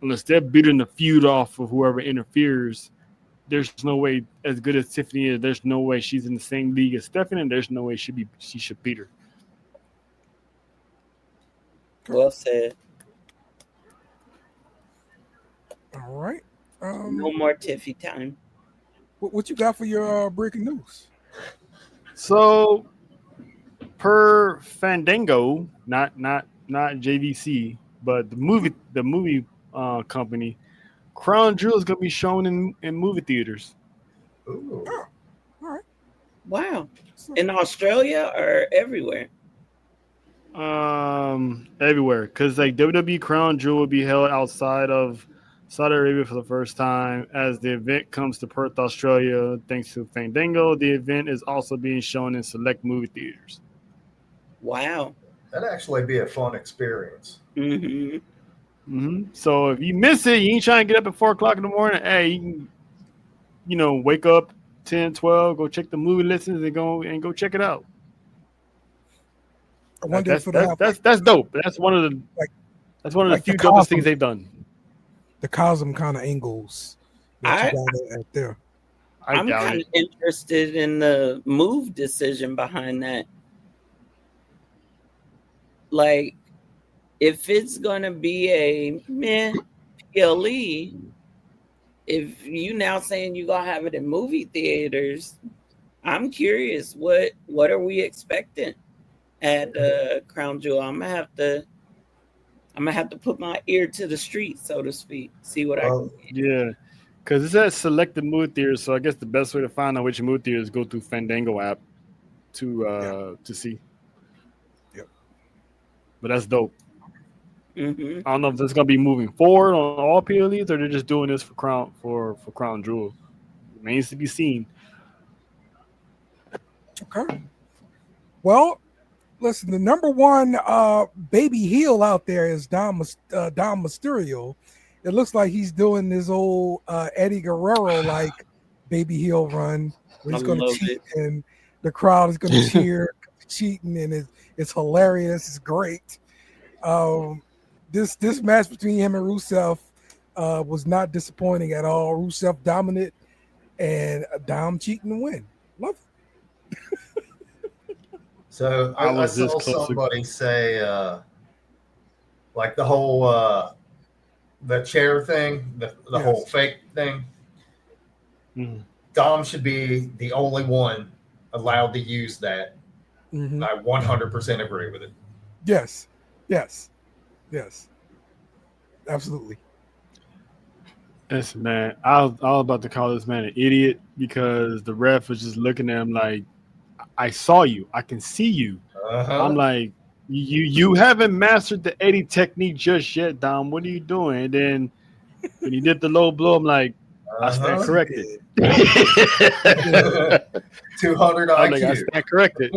unless they're beating the feud off of whoever interferes, there's no way, as good as Tiffany is, there's no way she's in the same league as Stephanie, and there's no way she should beat her. Well said. All right. No more Tiffy time. What you got for your breaking news? So, per Fandango, not JVC, but the movie company, Crown Jewel is going to be shown in movie theaters. Ooh. Oh, all right. Wow. In Australia or everywhere? Everywhere, because like WWE Crown Jewel will be held outside of Saudi Arabia for the first time as the event comes to Perth, Australia. Thanks to Fandango, the event is also being shown in select movie theaters. Wow. That'd actually be a fun experience. So if you miss it, you ain't trying to get up at 4 o'clock in the morning. Hey, you can, wake up 10, 12, go check the movie listings and go check it out. I wonder if that's dope. That's one of the few dopest things they've done. The Cosm kind of angles that you got out there. I'm kind of interested in the move decision behind that. Like, if it's gonna be a meh PLE, if you now saying you gonna have it in movie theaters, I'm curious. What are we expecting at Crown Jewel? I'm gonna have to put my ear to the street, so to speak. See what I can get. Yeah, because it's at selected movie theaters. So I guess the best way to find out which movie theater is go through Fandango app to see. Yep. But that's dope. I don't know if this is gonna be moving forward on all PLEs or they're just doing this for Crown Jewel. It remains to be seen. Okay. Well, listen, the number one baby heel out there is Dom Mysterio. It looks like he's doing this old Eddie Guerrero like baby heel run where he's going to cheat and the crowd is going to cheer cheating, and it's hilarious. It's great. This match between him and Rusev was not disappointing at all. Rusev dominant and Dom cheating to win. Love it. So I saw somebody say, like the whole the chair thing, the whole fake thing. Mm-hmm. Dom should be the only one allowed to use that. Mm-hmm. I 100% agree with it. Yes. Absolutely. Listen, man, I was about to call this man an idiot because the ref was just looking at him like, I saw you. I can see you. I'm like, you haven't mastered the Eddie technique just yet, Dom. What are you doing? And then when he did the low blow, I'm like, I stand corrected. 200 IQ. I'm like, I stand corrected.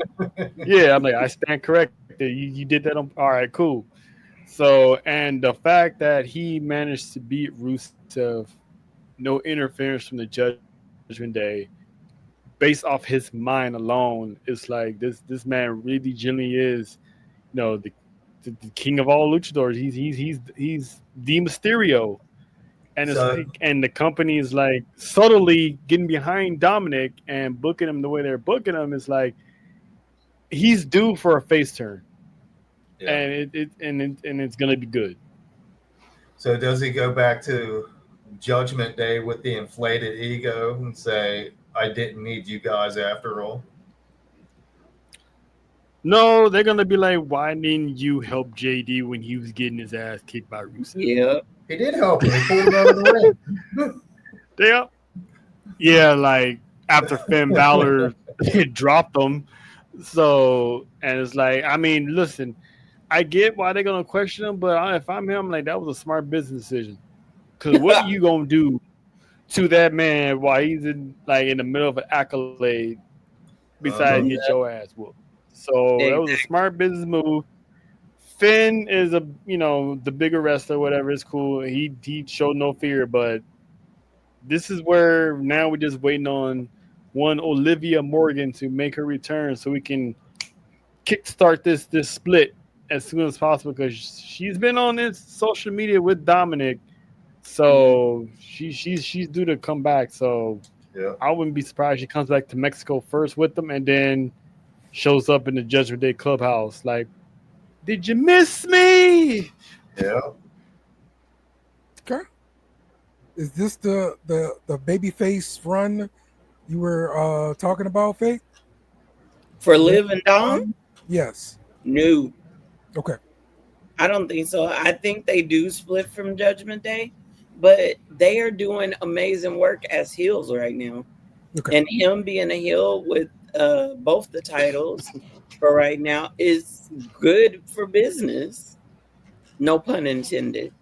Yeah, I'm like, I stand corrected. You did that on. All right, cool. So, and the fact that he managed to beat Rusev, no interference from the Judgment Day, based off his mind alone, it's like this man really genuinely is, the king of all luchadors. He's the Mysterio, and and the company is like subtly getting behind Dominic and booking him the way they're booking him. Is like he's due for a face turn, and it's gonna be good. So does he go back to Judgment Day with the inflated ego and say, I didn't need you guys after all? No, they're gonna be like, why didn't you help JD when he was getting his ass kicked by Rusev? Yeah, he did help him. He pulled him out of the ring. Yeah, like after Finn Balor dropped him. So, and it's like, I mean, listen, I get why they're gonna question him, but if I'm him, like that was a smart business decision. Because what are you gonna do to that man while he's in the middle of an accolade besides get your ass whooped? So that was a smart business move. Finn is the bigger wrestler, whatever. It's cool. He showed no fear, but this is where now we're just waiting on one Olivia Morgan to make her return so we can kickstart this split as soon as possible because she's been on this social media with Dominic, so she's due to come back. So Yeah. I wouldn't be surprised she comes back to Mexico first with them and then shows up in the Judgment Day clubhouse like, did you miss me? Yeah. Okay. Is this the babyface run you were talking about, Faith? For Liv and Dom? Yes. No, Okay. I don't think so. I think they do split from Judgment Day, but they are doing amazing work as heels right now. Okay. And him being a heel with both the titles for right now is good for business. No pun intended.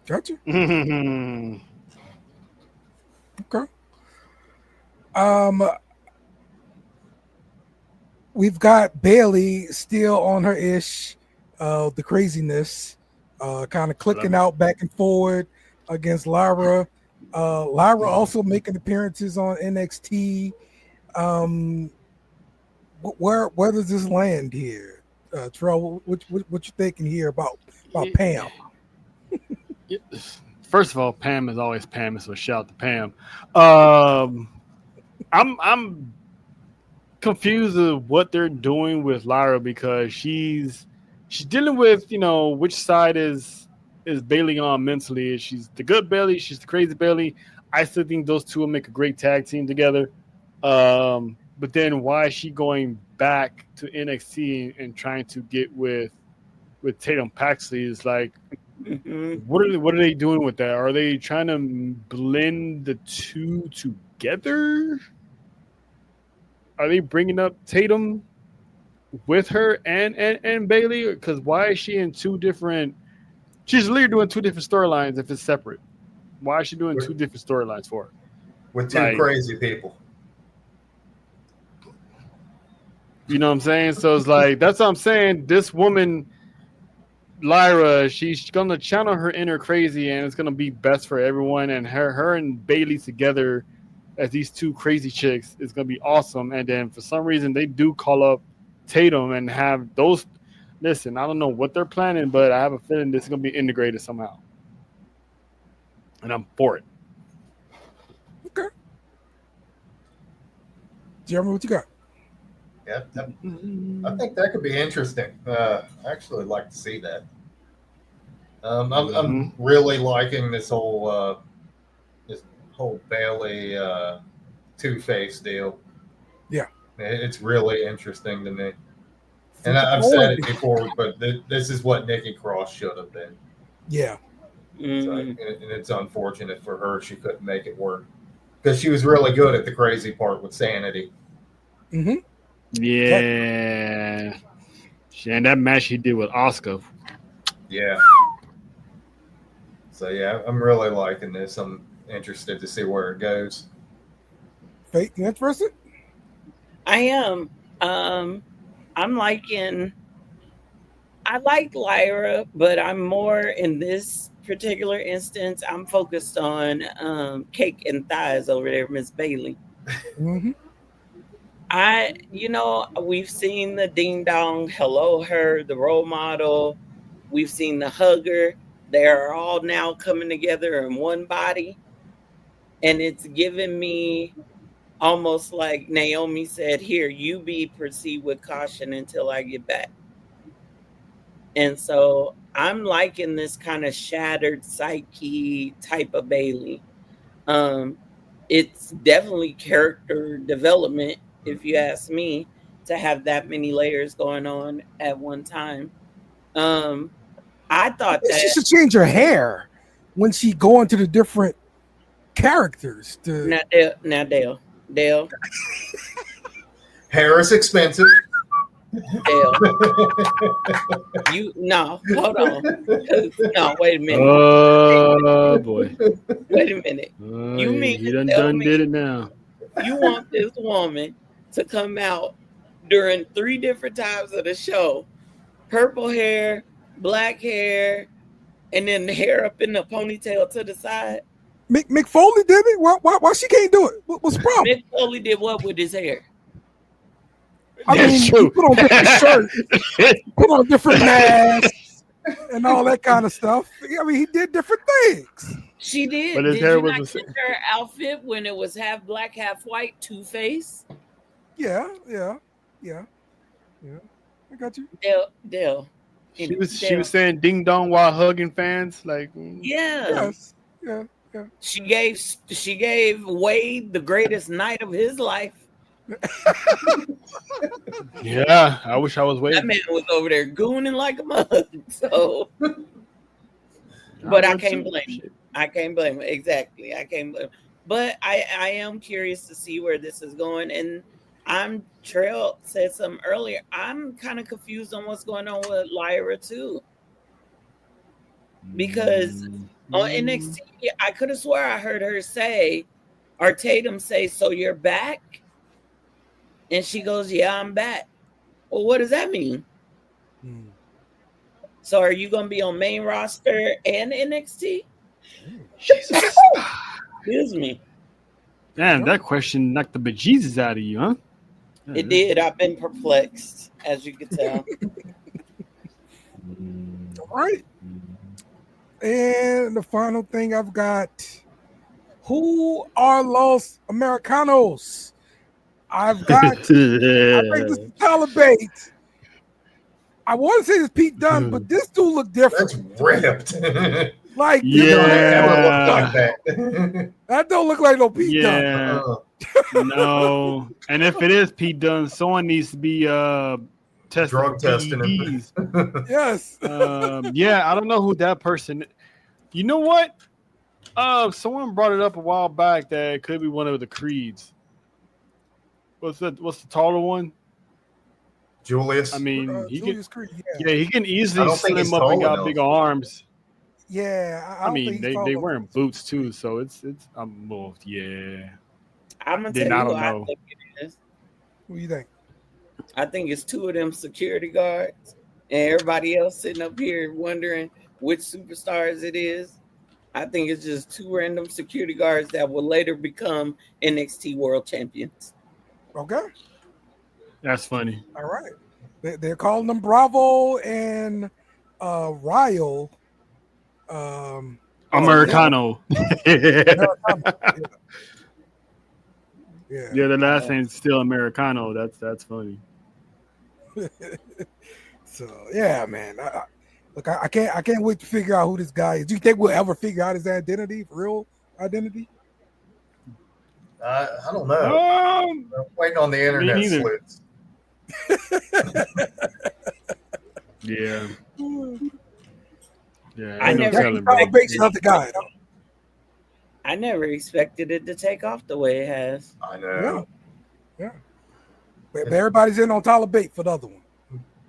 Gotcha. Mhm. Okay. We've got Bailey still on her ish, the craziness, kind of clicking out back and forward against Lyra. Lyra also making appearances on NXT. Where does this land here, Terrell? What you thinking here about Pam? First of all, Pam is always Pam, so shout out to Pam. I'm confused of what they're doing with Lyra because she's dealing with which side is Bailey on mentally. She's the good Bailey, she's the crazy Bailey. I still think those two will make a great tag team together. But then why is she going back to NXT and trying to get with Tatum Paxley? Is like, what are they doing with that? Are they trying to blend the two together? Are they bringing up Tatum with her and Bailey? Because why is she in two different? She's literally doing two different storylines if it's separate. Why is she doing two different storylines for her? With two crazy people. You know what I'm saying? So it's like, that's what I'm saying. This woman, Lyra, she's gonna channel her inner crazy, and it's gonna be best for everyone. And her and Bailey together as these two crazy chicks is gonna be awesome. And then for some reason they do call up Tatum and have those. Listen, I don't know what they're planning, but I have a feeling this is gonna be integrated somehow, and I'm for it. Okay. Jeremy, what you got? Yeah, I think that could be interesting. I actually like to see that. I'm really liking this whole Bailey Two-Face deal. Yeah, it's really interesting to me. And I've said it before, but this is what Nikki Cross should have been. Yeah. So, and it's unfortunate for her she couldn't make it work because she was really good at the crazy part with Sanity. Mm-hmm. Yeah. And that match he did with Oscar. Yeah. So, yeah, I'm really liking this. I'm interested to see where it goes. Faith, you interested? I am. I'm liking. I like Lyra, but I'm more in this particular instance. I'm focused on cake and thighs over there, Miss Bailey. Mm-hmm. We've seen the ding dong, hello her, the role model. We've seen the hugger. They're all now coming together in one body. And it's given me almost like Naomi said, here, you be proceed with caution until I get back. And so I'm liking this kind of shattered psyche type of Bailey. It's definitely character development, if you ask me, to have that many layers going on at one time. I thought that she should change her hair when she go into the different characters. Now Dale. Hair is expensive. Dale. Hold on. No, wait a minute. Oh boy. Wait a minute. You mean he done did it now? You want this woman to come out during 3 different times of the show, purple hair, black hair, and then the hair up in the ponytail to the side? Mick Foley did it. Why she can't do it? What's the problem? Mick Foley did what with his hair? I That's mean, true. he put on different shirts, put on different masks, and all that kind of stuff. I mean, he did different things. She did. But his Did hair you was not the get her outfit when it was half black, half white, Two-Face? Yeah. I got you. Dale. She was saying ding dong while hugging fans. Like, Yeah. Yes. Yeah. She gave Wade the greatest night of his life. yeah, I wish I was That waiting. man was over there gooning like a mug. So, but I can't blame him. I can't blame him. Exactly. I can't blame him. But I am curious to see where this is going. And Trail said something earlier. I'm kind of confused on what's going on with Lyra too. Because on NXT, I could have swore I heard her say, or Tatum say, "So you're back?" And she goes, "Yeah, I'm back." Well, what does that mean? So are you going to be on main roster and NXT? Jesus. Excuse me. Damn, that question knocked the bejesus out of you, huh? It did. I've been perplexed, as you can tell. All right. And the final thing I've got: who are Los Americanos? I've got. I think this is Tyler Bates. I want to say it's Pete Dunne, but this dude look different. That's ripped. Like, Never looked like that. that don't look like no Pete Dunne. Yeah. No. And if it is Pete Dunne, someone needs to be testing Drug testing him. DEDs. Yes. Yeah, I don't know who that person. You know what? Someone brought it up a while back that it could be one of the Creeds. What's the taller one? Julius. I mean, he Julius can. Creed, Yeah, he can I easily don't think slim he's up and tall got enough. big arms. Yeah. I mean, they wearing boots too, so it's moved. Yeah. I'm going to Then tell I you who don't I know. think it is. What do you think? I think it's two of them security guards and everybody else sitting up here wondering which superstars it is. I think it's just two random security guards that will later become NXT World Champions. Okay. That's funny. All right. They're calling them Bravo and Ryo. Americano. Yeah. Yeah, the last name's still Americano. That's funny. So yeah, man. I can't wait to figure out who this guy is. Do you think we'll ever figure out his identity, real identity? I don't know. I'm waiting on the internet neither. sleuths. Yeah. Yeah. I ain't no never- telling, Tyler bro. Bates is not the guy. I never expected it to take off the way it has. I know. Yeah. But everybody's in on Tyler Bates for the other one.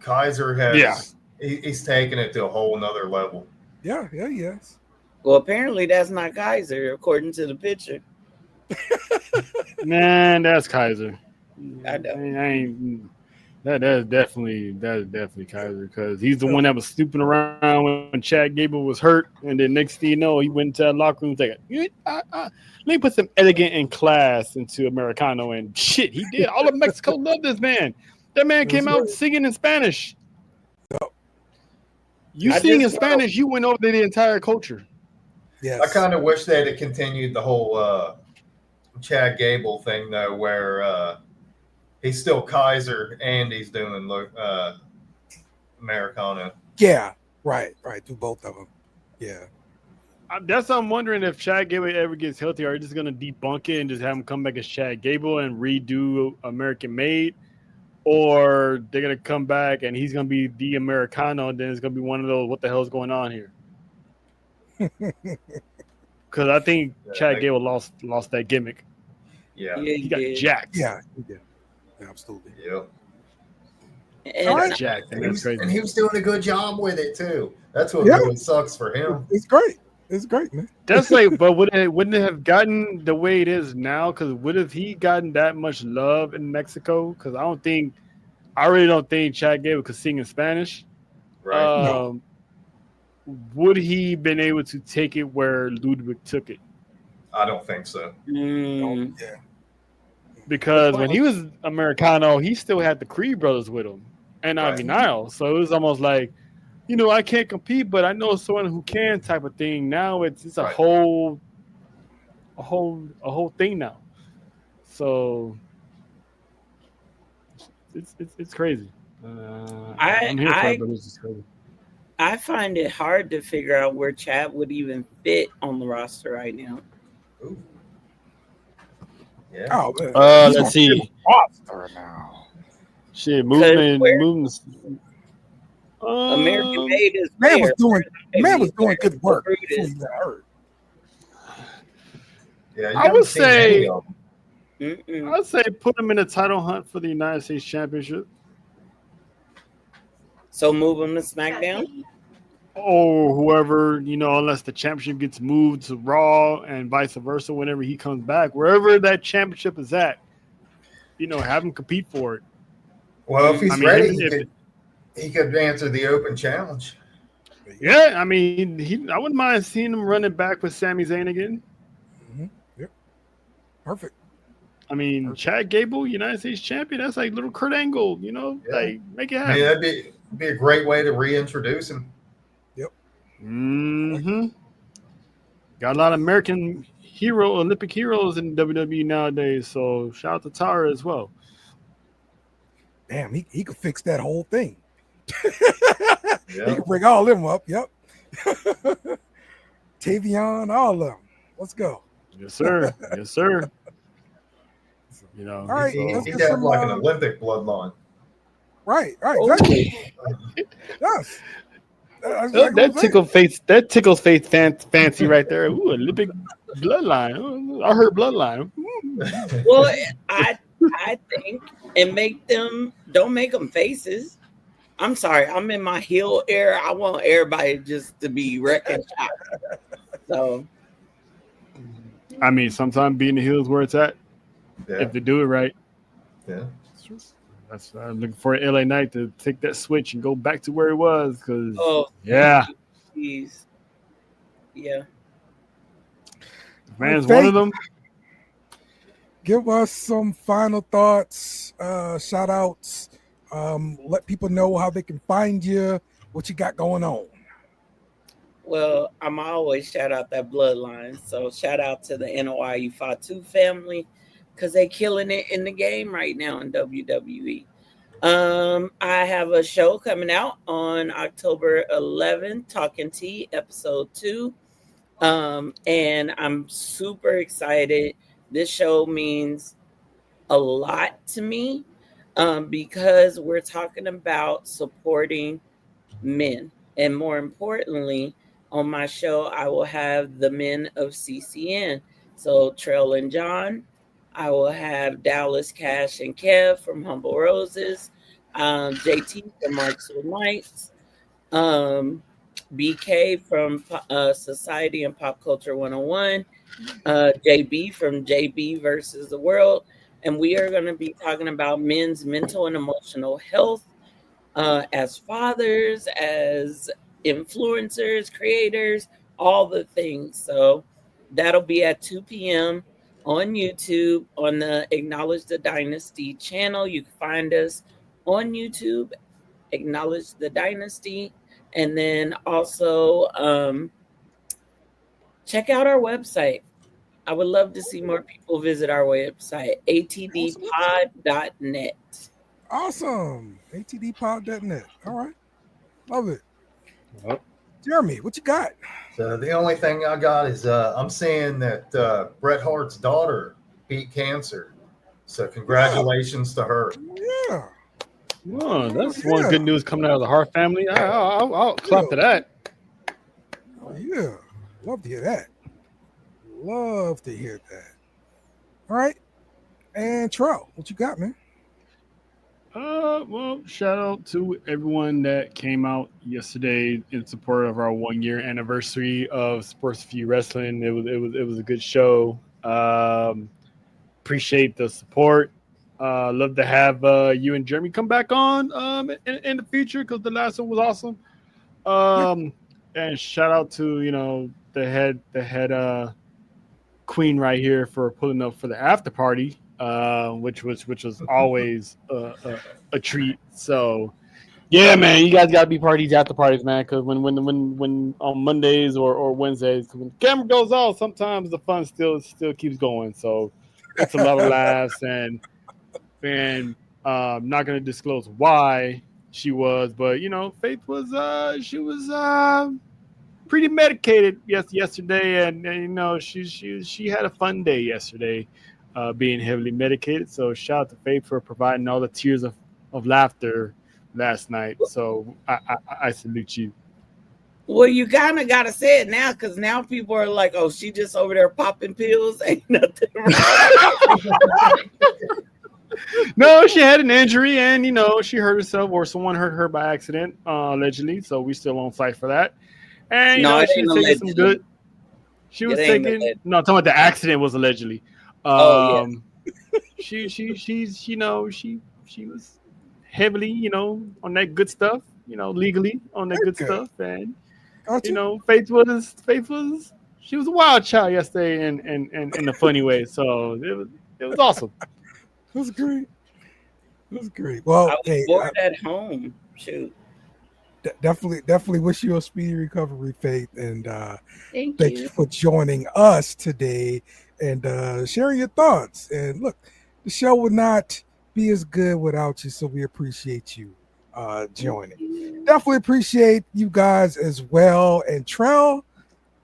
Kaiser has. Yeah. He's taken it to a whole nother level. Yeah, yes. Well, apparently that's not Kaiser, according to the picture. Man, that's Kaiser. I know. I ain't. That's definitely Kaiser, because he's the one that was snooping around when Chad Gable was hurt, and then next thing you know, he went into that locker room like, let me put some elegant and class into Americano, and shit, he did. All of Mexico loved this man. That man came out singing in Spanish. You sing in Spanish, you went over the entire culture. Yes. I kind of wish they'd have continued the whole Chad Gable thing, though, where he's still Kaiser and he's doing Americano. Yeah, right. Do both of them. Yeah. That's what I'm wondering, if Chad Gable ever gets healthy, are you just going to debunk it and just have him come back as Chad Gable and redo American Made? Or they're going to come back and he's going to be the Americano, and then it's going to be one of those, what the hell is going on here? Because I think Chad Gable lost that gimmick. Yeah. He got jacked. Yeah, he did. Absolutely. Yeah. And Jacked. And, That's crazy. he was doing a good job with it, too. That's what Yeah. really sucks for him. It's great. It's great, man. That's like, but wouldn't it have gotten the way it is now? Because would have he gotten that much love in Mexico? Because I really don't think Chad Gable could sing in Spanish. Right. Would he been able to take it where Ludwig took it? I don't think so. Mm. Yeah. Because when he was Americano, he still had the Creed brothers with him and Right. Ivy Nile. So it was almost like, I can't compete, but I know someone who can type of thing. Now it's a Right. whole thing now. So it's crazy. I'm here for it, but it's just crazy. I find it hard to figure out where Chad would even fit on the roster right now. Ooh. Yeah. Oh, man. He's Let's gonna be see. a roster now. Shit, 'Cause moving. American Made is Man was where? doing Maybe good where work Brutus. before he got hurt. Yeah. You I haven't would seen any say, of them. I'd say put him in a title hunt for the United States Championship, So move him to SmackDown. or whoever, unless the championship gets moved to Raw and vice versa. Whenever he comes back, wherever that championship is at, have him compete for it. Well, if he's I mean, ready, he could answer the open challenge. Yeah, I mean, I wouldn't mind seeing him running back with Sami Zayn again. Mm-hmm. Yep. Perfect. I mean, Chad Gable, United States champion, that's like little Kurt Angle, like make it happen. Yeah, that'd be a great way to reintroduce him. Yep. Mm-hmm. Got a lot of American Olympic heroes in WWE nowadays, so shout out to Tara as well. Damn, he could fix that whole thing. Yeah. He could bring all them up. Yep. Tavion, all of them. Let's go. Yes, sir. Yes, sir. All right. He'd have like an Olympic bloodline. Right. Exactly. Yes. That tickles face fancy right there. Ooh, Olympic bloodline. I heard bloodline. Well, I think, and don't make them faces. I'm sorry, I'm in my heel era. I want everybody just to be wrecking shop. So, I mean, sometimes being the heel is where it's at. Yeah. If they do it right. Yeah. That's I'm looking for LA Knight to take that switch and go back to where it was. Because yeah. Man's one of them. Give us some final thoughts, shout outs. Let people know how they can find you, what you got going on. Well, I'm always shout out that bloodline. So shout out to the NOIU Fatu family because they killing it in the game right now in WWE. I have a show coming out on October 11th, Talking Tea, episode 2. And I'm super excited. This show means a lot to me because we're talking about supporting men. And more importantly, on my show, I will have the men of CCN. So Trail and John, I will have Dallas, Cash, and Kev from Humble Roses, JT from Marks with Mics, BK from Society and Pop Culture 101, JB from JB versus the World. And we are going to be talking about men's mental and emotional health as fathers, as influencers, creators, all the things. So that'll be at 2 p.m. on YouTube on the Acknowledge the Dynasty channel. You can find us on YouTube, Acknowledge the Dynasty. And then also check out our website. I would love to see more people visit our website, atdpod.net. Awesome. atdpod.net. All right. Love it. Yep. Jeremy, what you got? So the only thing I got is I'm seeing that Bret Hart's daughter beat cancer. So congratulations to her. Yeah. Oh, that's one good news coming out of the Hart family. I'll clap to that. Oh, yeah. Love to hear that. Love to hear that. All right. And Trell, what you got, man? Well, shout out to everyone that came out yesterday in support of our 1 year anniversary of Sports View Wrestling. It was a good show. Appreciate the support. Love to have you and Jeremy come back on in the future because the last one was awesome. And shout out to the head Queen right here for pulling up for the after party, which was always a treat. So yeah, man, you guys gotta be part of these after parties, man. Because when on Mondays or Wednesdays, when the camera goes off, sometimes the fun still keeps going. So it's a lot of laughs, and I'm not gonna disclose why she was, but Faith was she was pretty medicated yesterday, and she had a fun day yesterday, being heavily medicated. So shout out to Faith for providing all the tears of laughter last night. So I salute you. Well, you kind of got to say it now, because now people are like, oh, she just over there popping pills. Ain't nothing wrong. No, she had an injury, and she hurt herself, or someone hurt her by accident, allegedly. So we still on site for that. And No, it she ain't was taking some good. She was taking no. I'm talking about the accident was allegedly. Yeah. She was heavily, on that good stuff, legally on that good stuff, and Faith was she was a wild child yesterday in a funny way. So it was awesome. It was great. It was great. Well, I was bored at home. Shoot. Definitely wish you a speedy recovery, Faith, and thank you for joining us today and sharing your thoughts. And look, the show would not be as good without you, so we appreciate you joining. Definitely appreciate you guys as well. And Trell,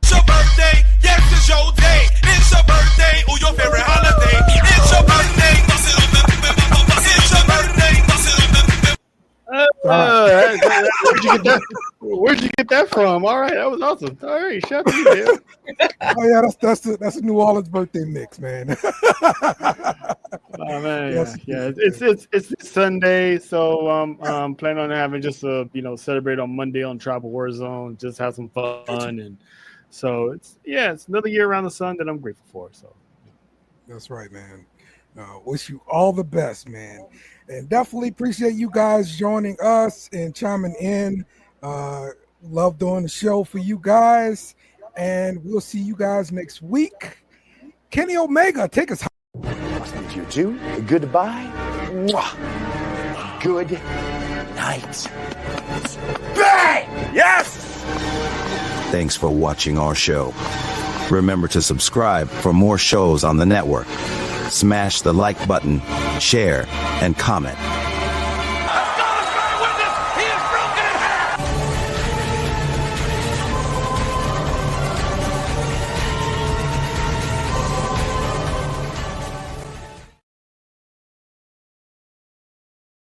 it's your birthday, yes, it's your day. It's your birthday, or your favorite holiday. It's your birthday, it's your birthday. Where'd you get that from? All right, that was awesome. All right, shout out to you, Dale. Oh yeah, that's a New Orleans birthday mix, man. Oh man, yeah. It's Sunday, so I'm planning on having just a celebrate on Monday on Tribal Warzone, just have some fun, and so it's another year around the sun that I'm grateful for. So that's right, man. Wish you all the best, man, and definitely appreciate you guys joining us and chiming in. Love doing the show for you guys, and we'll see you guys next week. Kenny Omega, take us home. Thank you too. Goodbye. Mwah. Good night. Bang! Yes! Thanks for watching our show. Remember to subscribe for more shows on the network. Smash the like button, share, and comment.